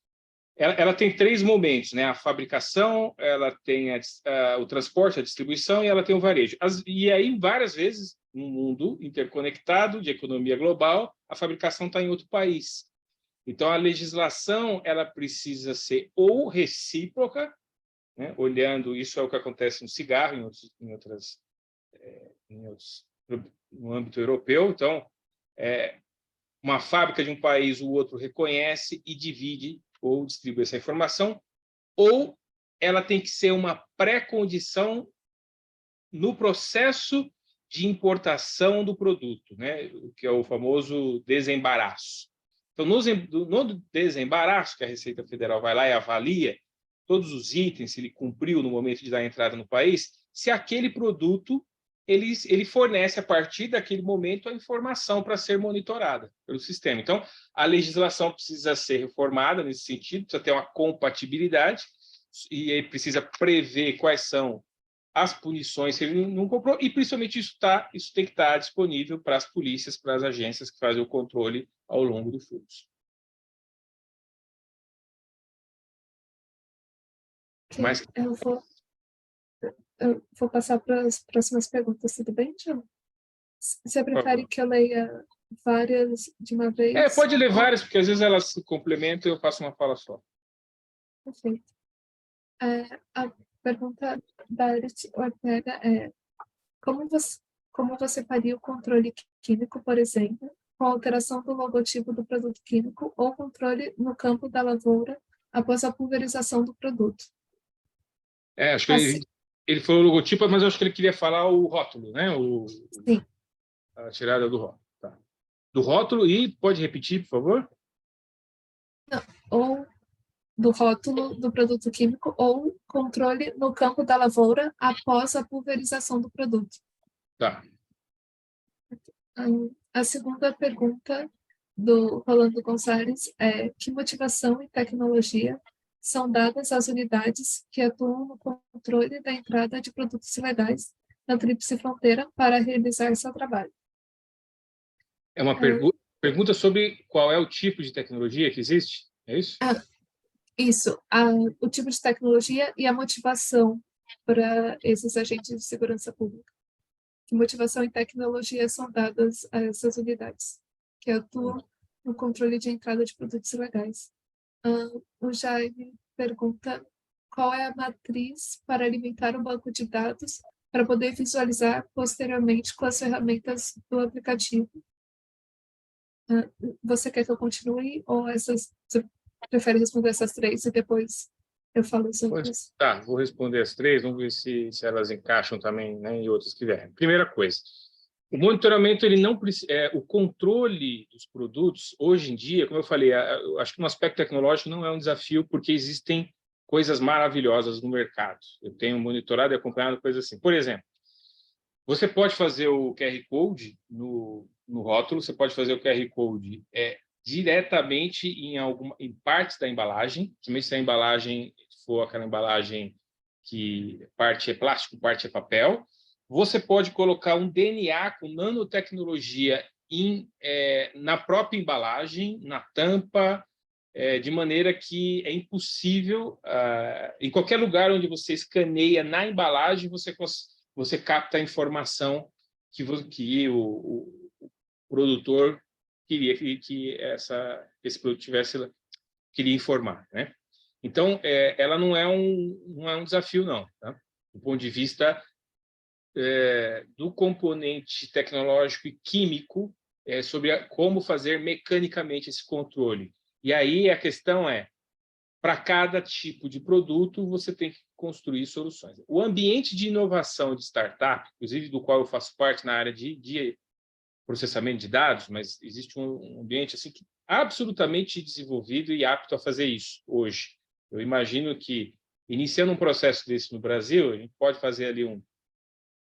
ela tem 3 momentos, né? A fabricação, ela tem o transporte, a distribuição e ela tem o varejo. E aí, várias vezes, no mundo interconectado, de economia global, a fabricação está em outro país. Então, a legislação ela precisa ser ou recíproca, né? Olhando, isso é o que acontece no cigarro, no âmbito europeu. Então, uma fábrica de um país, o outro reconhece e divide ou distribui essa informação, ou ela tem que ser uma pré-condição no processo de importação do produto, né? Que é o famoso desembaraço. Então, no desembaraço, que a Receita Federal vai lá e avalia todos os itens, se ele cumpriu no momento de dar entrada no país, se aquele produto ele fornece, a partir daquele momento, a informação para ser monitorada pelo sistema. Então, a legislação precisa ser reformada nesse sentido, precisa ter uma compatibilidade e precisa prever quais são as punições se ele não comprou, e principalmente isso tem que estar disponível para as polícias, para as agências que fazem o controle ao longo do fluxo. Okay. Mas Eu vou passar para as próximas perguntas, tudo bem, João? Você prefere que eu leia várias de uma vez? Pode ler várias, porque às vezes elas se complementam e eu faço uma fala só. Perfeito. A pergunta da Arit Ortega é: como você faria o controle químico, por exemplo, com a alteração do logotipo do produto químico ou controle no campo da lavoura após a pulverização do produto? Acho que Assim, Ele falou o logotipo, mas eu acho que ele queria falar o rótulo, né? Sim. A tirada do rótulo. Tá. Do rótulo, e pode repetir, por favor? Ou do rótulo do produto químico ou controle no campo da lavoura após a pulverização do produto. Tá. A segunda pergunta do Rolando Gonçalves é: que motivação e tecnologia são dadas às unidades que atuam no controle da entrada de produtos ilegais na Tríplice Fronteira para realizar seu trabalho? É uma pergunta sobre qual é o tipo de tecnologia que existe? É isso? Isso, o tipo de tecnologia e a motivação para esses agentes de segurança pública. Que motivação e tecnologia são dadas a essas unidades que atuam no controle de entrada de produtos ilegais? O Jaime pergunta qual é a matriz para alimentar o banco de dados para poder visualizar posteriormente com as ferramentas do aplicativo. Você quer que eu continue ou você prefere responder essas três e depois eu falo as outras? Tá, vou responder as três, vamos ver se elas encaixam também, né, em outras que vierem. Primeira coisa, o monitoramento, ele não o controle dos produtos, hoje em dia, como eu falei, eu acho que no aspecto tecnológico não é um desafio, porque existem coisas maravilhosas no mercado. Eu tenho monitorado e acompanhado coisas assim. Por exemplo, você pode fazer o QR Code no rótulo, você pode fazer o QR Code diretamente em partes da embalagem, principalmente se a embalagem for aquela embalagem que parte é plástico, parte é papel. Você pode colocar um DNA com nanotecnologia na própria embalagem, na tampa, de maneira que é impossível, em qualquer lugar onde você escaneia na embalagem, você capta a informação que o produtor queria que esse produto queria informar, né? Então, ela não é um desafio, não, tá? Do ponto de vista do componente tecnológico e químico sobre como fazer mecanicamente esse controle. E aí a questão é, para cada tipo de produto, você tem que construir soluções. O ambiente de inovação de startup, inclusive do qual eu faço parte na área de processamento de dados, mas existe um ambiente assim que absolutamente desenvolvido e apto a fazer isso hoje. Eu imagino que, iniciando um processo desse no Brasil, a gente pode fazer ali um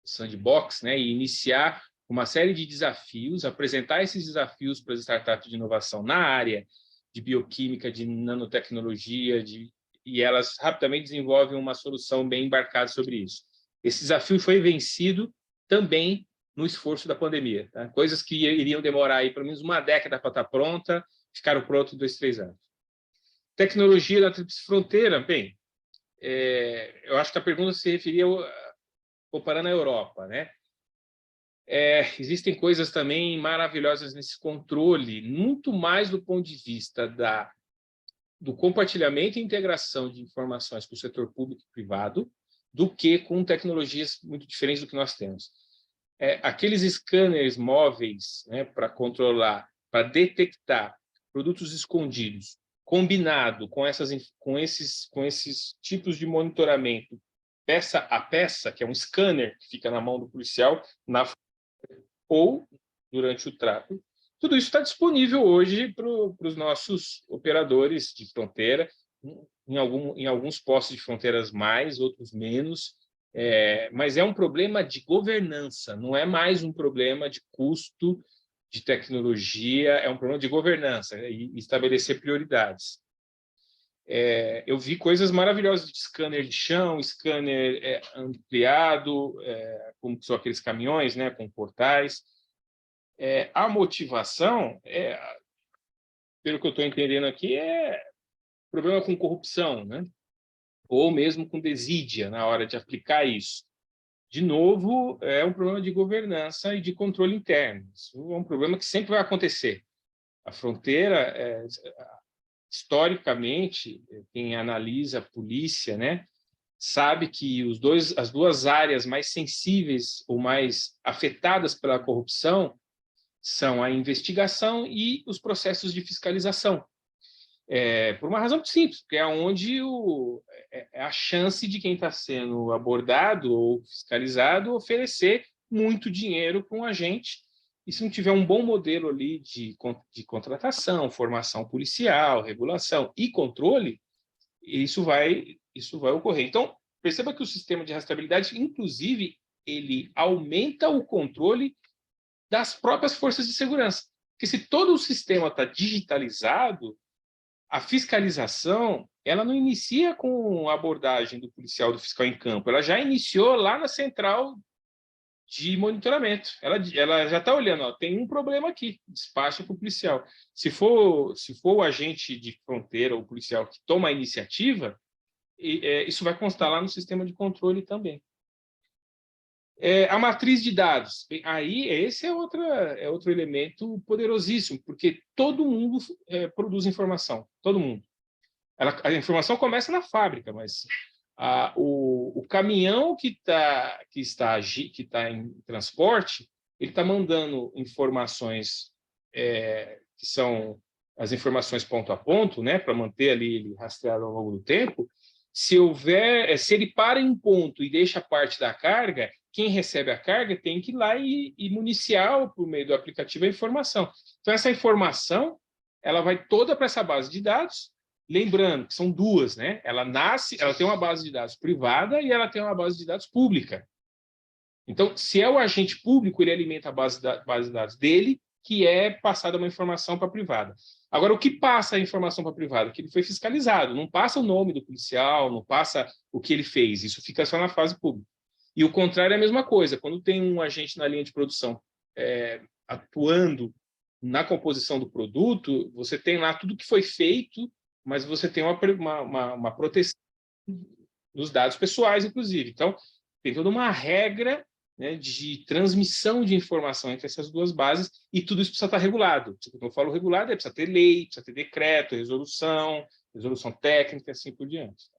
sandbox, né, e iniciar uma série de desafios, apresentar esses desafios para as startups de inovação na área de bioquímica, de nanotecnologia, e elas rapidamente desenvolvem uma solução bem embarcada sobre isso. Esse desafio foi vencido também no esforço da pandemia. Tá? Coisas que iriam demorar aí pelo menos uma década para estar pronta, ficaram prontas em 2, 3 anos. Tecnologia da Tríplice Fronteira, bem, eu acho que a pergunta se referia comparando a Europa, né? Existem coisas também maravilhosas nesse controle, muito mais do ponto de vista do compartilhamento e integração de informações com o setor público e privado, do que com tecnologias muito diferentes do que nós temos. Aqueles scanners móveis, né, para controlar, para detectar produtos escondidos, combinado com esses tipos de monitoramento peça a peça, que é um scanner que fica na mão do policial, ou durante o tráfego, tudo isso está disponível hoje para os nossos operadores de fronteira, em alguns postos de fronteiras mais, outros menos, mas é um problema de governança, não é mais um problema de custo, de tecnologia, é um problema de governança e estabelecer prioridades. Eu vi coisas maravilhosas de scanner de chão, scanner ampliado, como são aqueles caminhões, né, com portais. A motivação, pelo que eu estou entendendo aqui, é problema com corrupção, né? Ou mesmo com desídia na hora de aplicar isso. De novo, é um problema de governança e de controle interno. Isso é um problema que sempre vai acontecer. A fronteira, historicamente, quem analisa a polícia, né, sabe que as duas áreas mais sensíveis ou mais afetadas pela corrupção são a investigação e os processos de fiscalização. Por uma razão muito simples, porque é onde é a chance de quem está sendo abordado ou fiscalizado oferecer muito dinheiro para um agente, e se não tiver um bom modelo ali de contratação, formação policial, regulação e controle, isso vai ocorrer. Então, perceba que o sistema de rastreabilidade, inclusive, ele aumenta o controle das próprias forças de segurança. Porque se todo o sistema está digitalizado, a fiscalização ela não inicia com a abordagem do policial, do fiscal em campo, ela já iniciou lá na central de monitoramento. Ela já está olhando, ó, tem um problema aqui, despacha para o policial. Se for o agente de fronteira ou o policial que toma a iniciativa, isso vai constar lá no sistema de controle também. A matriz de dados. Aí, esse é outro elemento poderosíssimo, porque todo mundo produz informação, todo mundo. A informação começa na fábrica, mas o caminhão que está em transporte, ele está mandando informações que são as informações ponto a ponto, né, para manter ali ele rastreado ao longo do tempo. Se ele para em um ponto e deixa parte da carga, quem recebe a carga tem que ir lá e municiar por meio do aplicativo a informação. Então, essa informação ela vai toda para essa base de dados, lembrando que são duas, né? Ela tem uma base de dados privada e ela tem uma base de dados pública. Então, se é o agente público, ele alimenta a base de dados dele, que é passada uma informação para a privada. Agora, o que passa a informação para a privada? Que ele foi fiscalizado, não passa o nome do policial, não passa o que ele fez, isso fica só na fase pública. E o contrário é a mesma coisa, quando tem um agente na linha de produção atuando na composição do produto, você tem lá tudo que foi feito, mas você tem uma proteção dos dados pessoais, inclusive. Então, tem toda uma regra, né, de transmissão de informação entre essas duas bases, e tudo isso precisa estar regulado. Quando eu falo regulado, precisa ter lei, precisa ter decreto, resolução técnica, assim por diante.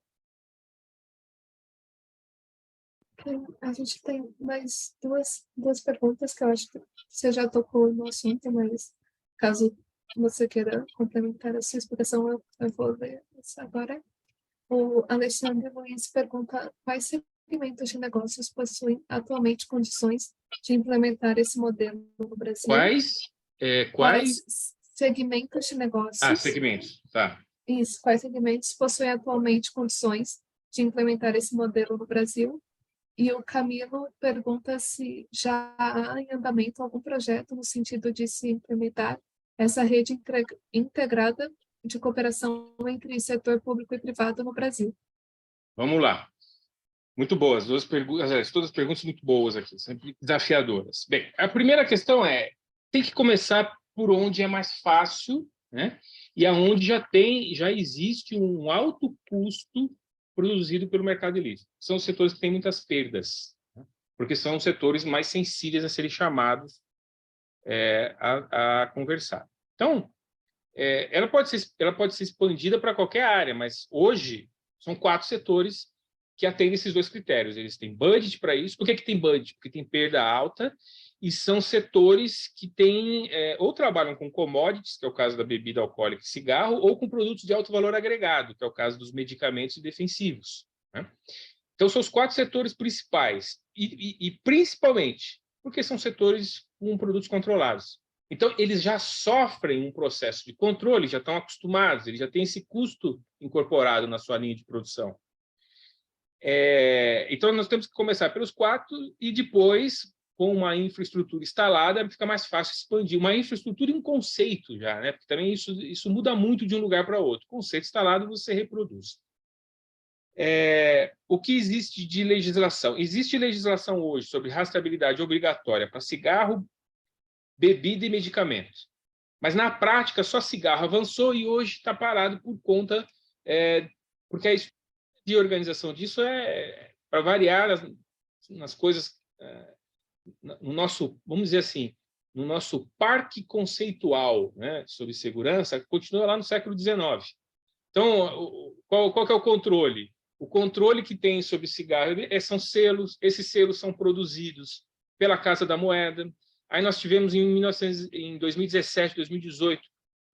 A gente tem mais duas perguntas que eu acho que você já tocou no assunto, mas caso você queira complementar a sua explicação, eu vou ler isso agora. O Alexandre Luiz pergunta quais segmentos de negócios possuem atualmente condições de implementar esse modelo no Brasil? Quais segmentos de negócios? Segmentos, tá. Isso, quais segmentos possuem atualmente condições de implementar esse modelo no Brasil? E o Camilo pergunta se já há em andamento algum projeto no sentido de se implementar essa rede integrada de cooperação entre setor público e privado no Brasil. Vamos lá. Muito boas, duas perguntas, todas as perguntas muito boas aqui, sempre desafiadoras. Bem, a primeira questão tem que começar por onde é mais fácil, né? E aonde já existe um alto custo produzido pelo mercado ilícito. São os setores que têm muitas perdas, né? Porque são os setores mais sensíveis a serem chamados a conversar. Então, ela pode ser expandida para qualquer área, mas hoje são 4 setores que atendem esses 2 critérios. Eles têm budget para isso. Por que tem budget? Porque tem perda alta, e são setores que têm ou trabalham com commodities, que é o caso da bebida alcoólica e cigarro, ou com produtos de alto valor agregado, que é o caso dos medicamentos e defensivos, né? Então, são os 4 setores principais, e principalmente porque são setores com produtos controlados. Então, eles já sofrem um processo de controle, já estão acostumados, eles já têm esse custo incorporado na sua linha de produção. Então, nós temos que começar pelos 4 e depois, com uma infraestrutura instalada, fica mais fácil expandir. Uma infraestrutura e um conceito já, né? Porque também isso muda muito de um lugar para outro. Conceito instalado, você reproduz. O que existe de legislação? Existe legislação hoje sobre rastreabilidade obrigatória para cigarro, bebida e medicamentos. Mas, na prática, só cigarro avançou e hoje está parado por conta... porque a de organização disso para variar nas coisas, no nosso, vamos dizer assim, no nosso parque conceitual, né, sobre segurança, continua lá no século XIX. Então, qual que é o controle? O controle que tem sobre cigarro são selos, esses selos são produzidos pela Casa da Moeda. Aí nós tivemos em 2017, 2018,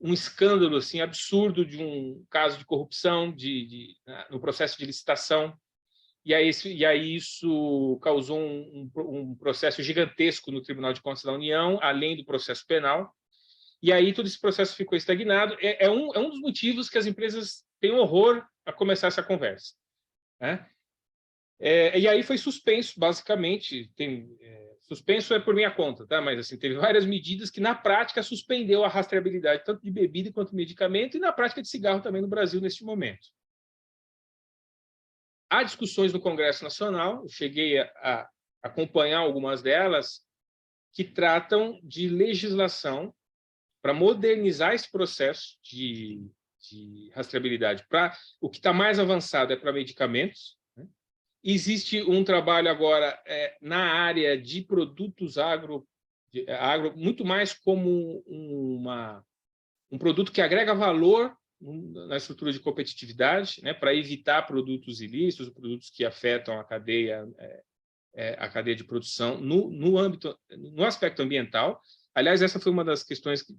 um escândalo assim, absurdo de um caso de corrupção no processo de licitação. E aí isso causou um processo gigantesco no Tribunal de Contas da União, além do processo penal. E aí todo esse processo ficou estagnado. É um dos motivos que as empresas têm horror a começar essa conversa, né? E aí foi suspenso, basicamente. Suspenso é por minha conta, tá? Mas assim, teve várias medidas que, na prática, suspendeu a rastreabilidade, tanto de bebida quanto de medicamento, e na prática de cigarro também no Brasil, neste momento. Há discussões no Congresso Nacional, eu cheguei a acompanhar algumas delas, que tratam de legislação para modernizar esse processo de rastreabilidade. O que está mais avançado é para medicamentos. Existe um trabalho agora na área de produtos agro, muito mais como um produto que agrega valor na estrutura de competitividade, né, para evitar produtos ilícitos, produtos que afetam a cadeia de produção no aspecto ambiental. Aliás, essa foi uma das questões que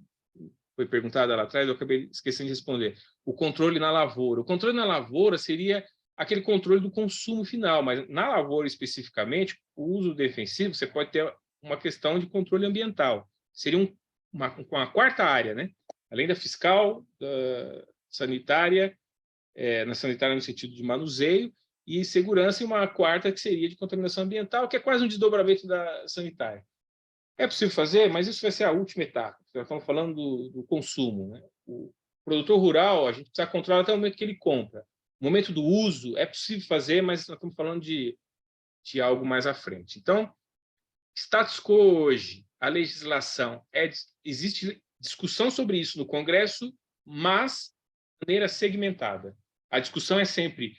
foi perguntada lá atrás, eu acabei esquecendo de responder. O controle na lavoura. O controle na lavoura seria aquele controle do consumo final, mas na lavoura especificamente, o uso defensivo, você pode ter uma questão de controle ambiental. Seria uma quarta área, né? Além da fiscal, da sanitária, na sanitária no sentido de manuseio, e segurança, e uma quarta que seria de contaminação ambiental, que é quase um desdobramento da sanitária. É possível fazer, mas isso vai ser a última etapa. Nós estamos falando do consumo, né? O produtor rural, a gente precisa controlar até o momento que ele compra. No momento do uso, é possível fazer, mas nós estamos falando de algo mais à frente. Então, status quo hoje, a legislação, existe discussão sobre isso no Congresso, mas de maneira segmentada. A discussão é sempre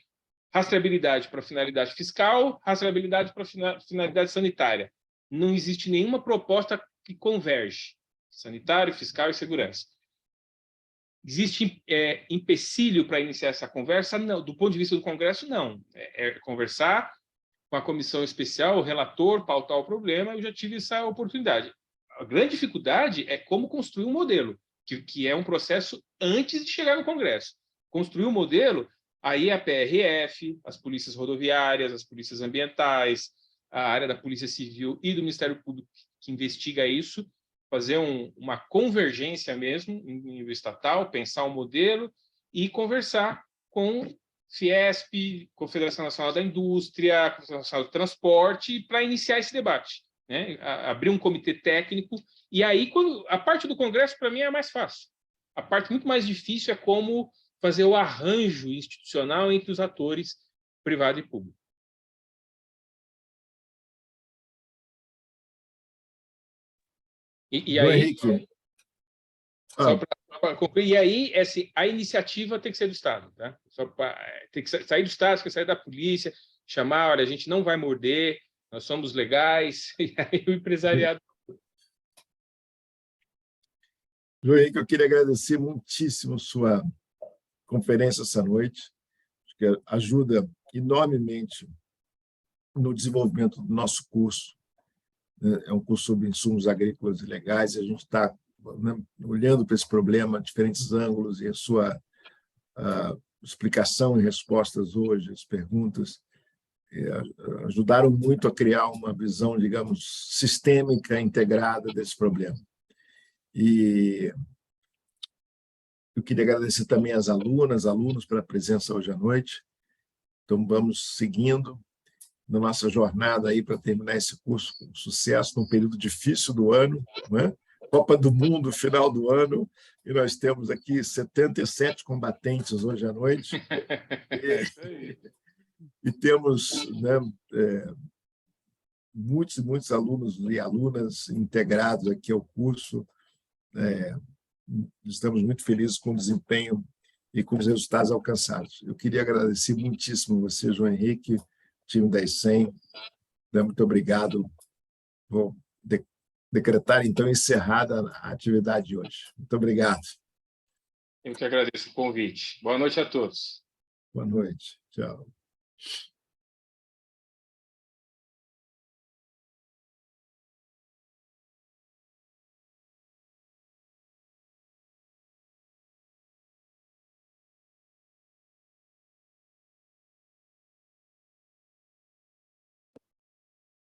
rastreabilidade para finalidade fiscal, rastreabilidade para finalidade sanitária. Não existe nenhuma proposta que converge sanitário, fiscal e segurança. Existe empecilho para iniciar essa conversa? Não. Do ponto de vista do Congresso, não. É conversar com a comissão especial, o relator, pautar o problema. Eu já tive essa oportunidade. A grande dificuldade é como construir um modelo, que é um processo antes de chegar no Congresso. Construir um modelo, aí a PRF, as polícias rodoviárias, as polícias ambientais, a área da Polícia Civil e do Ministério Público que investiga isso, fazer uma convergência mesmo em nível estatal, pensar um modelo e conversar com Fiesp, Confederação Nacional da Indústria, Confederação Nacional do Transporte, para iniciar esse debate, né? Abrir um comitê técnico. E aí, a parte do Congresso, para mim, é mais fácil. A parte muito mais difícil é como fazer o arranjo institucional entre os atores privado e público. E João aí, Henrique. só para concluir, e aí a iniciativa tem que ser do Estado, tá? Tem que sair do Estado, tem que sair da polícia, chamar, olha, a gente não vai morder, nós somos legais, e aí o empresariado. João Henrique, eu queria agradecer muitíssimo sua conferência essa noite, que ajuda enormemente no desenvolvimento do nosso curso. É um curso sobre insumos agrícolas e legais, e a gente está, né, olhando para esse problema de diferentes ângulos, e a sua explicação e respostas hoje, as perguntas, ajudaram muito a criar uma visão, digamos, sistêmica, integrada desse problema. E eu queria agradecer também às alunos pela presença hoje à noite. Então, vamos seguindo na nossa jornada aí para terminar esse curso com sucesso, num período difícil do ano, né? Copa do Mundo, final do ano, e nós temos aqui 77 combatentes hoje à noite. E temos, né, muitos e muitos alunos e alunas integrados aqui ao curso. Estamos muito felizes com o desempenho e com os resultados alcançados. Eu queria agradecer muitíssimo você, João Henrique, time da ICEM. Muito obrigado. Vou decretar, então, encerrada a atividade de hoje. Muito obrigado. Eu que agradeço o convite. Boa noite a todos. Boa noite. Tchau.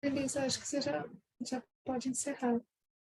Elisa, acho que você já pode encerrar.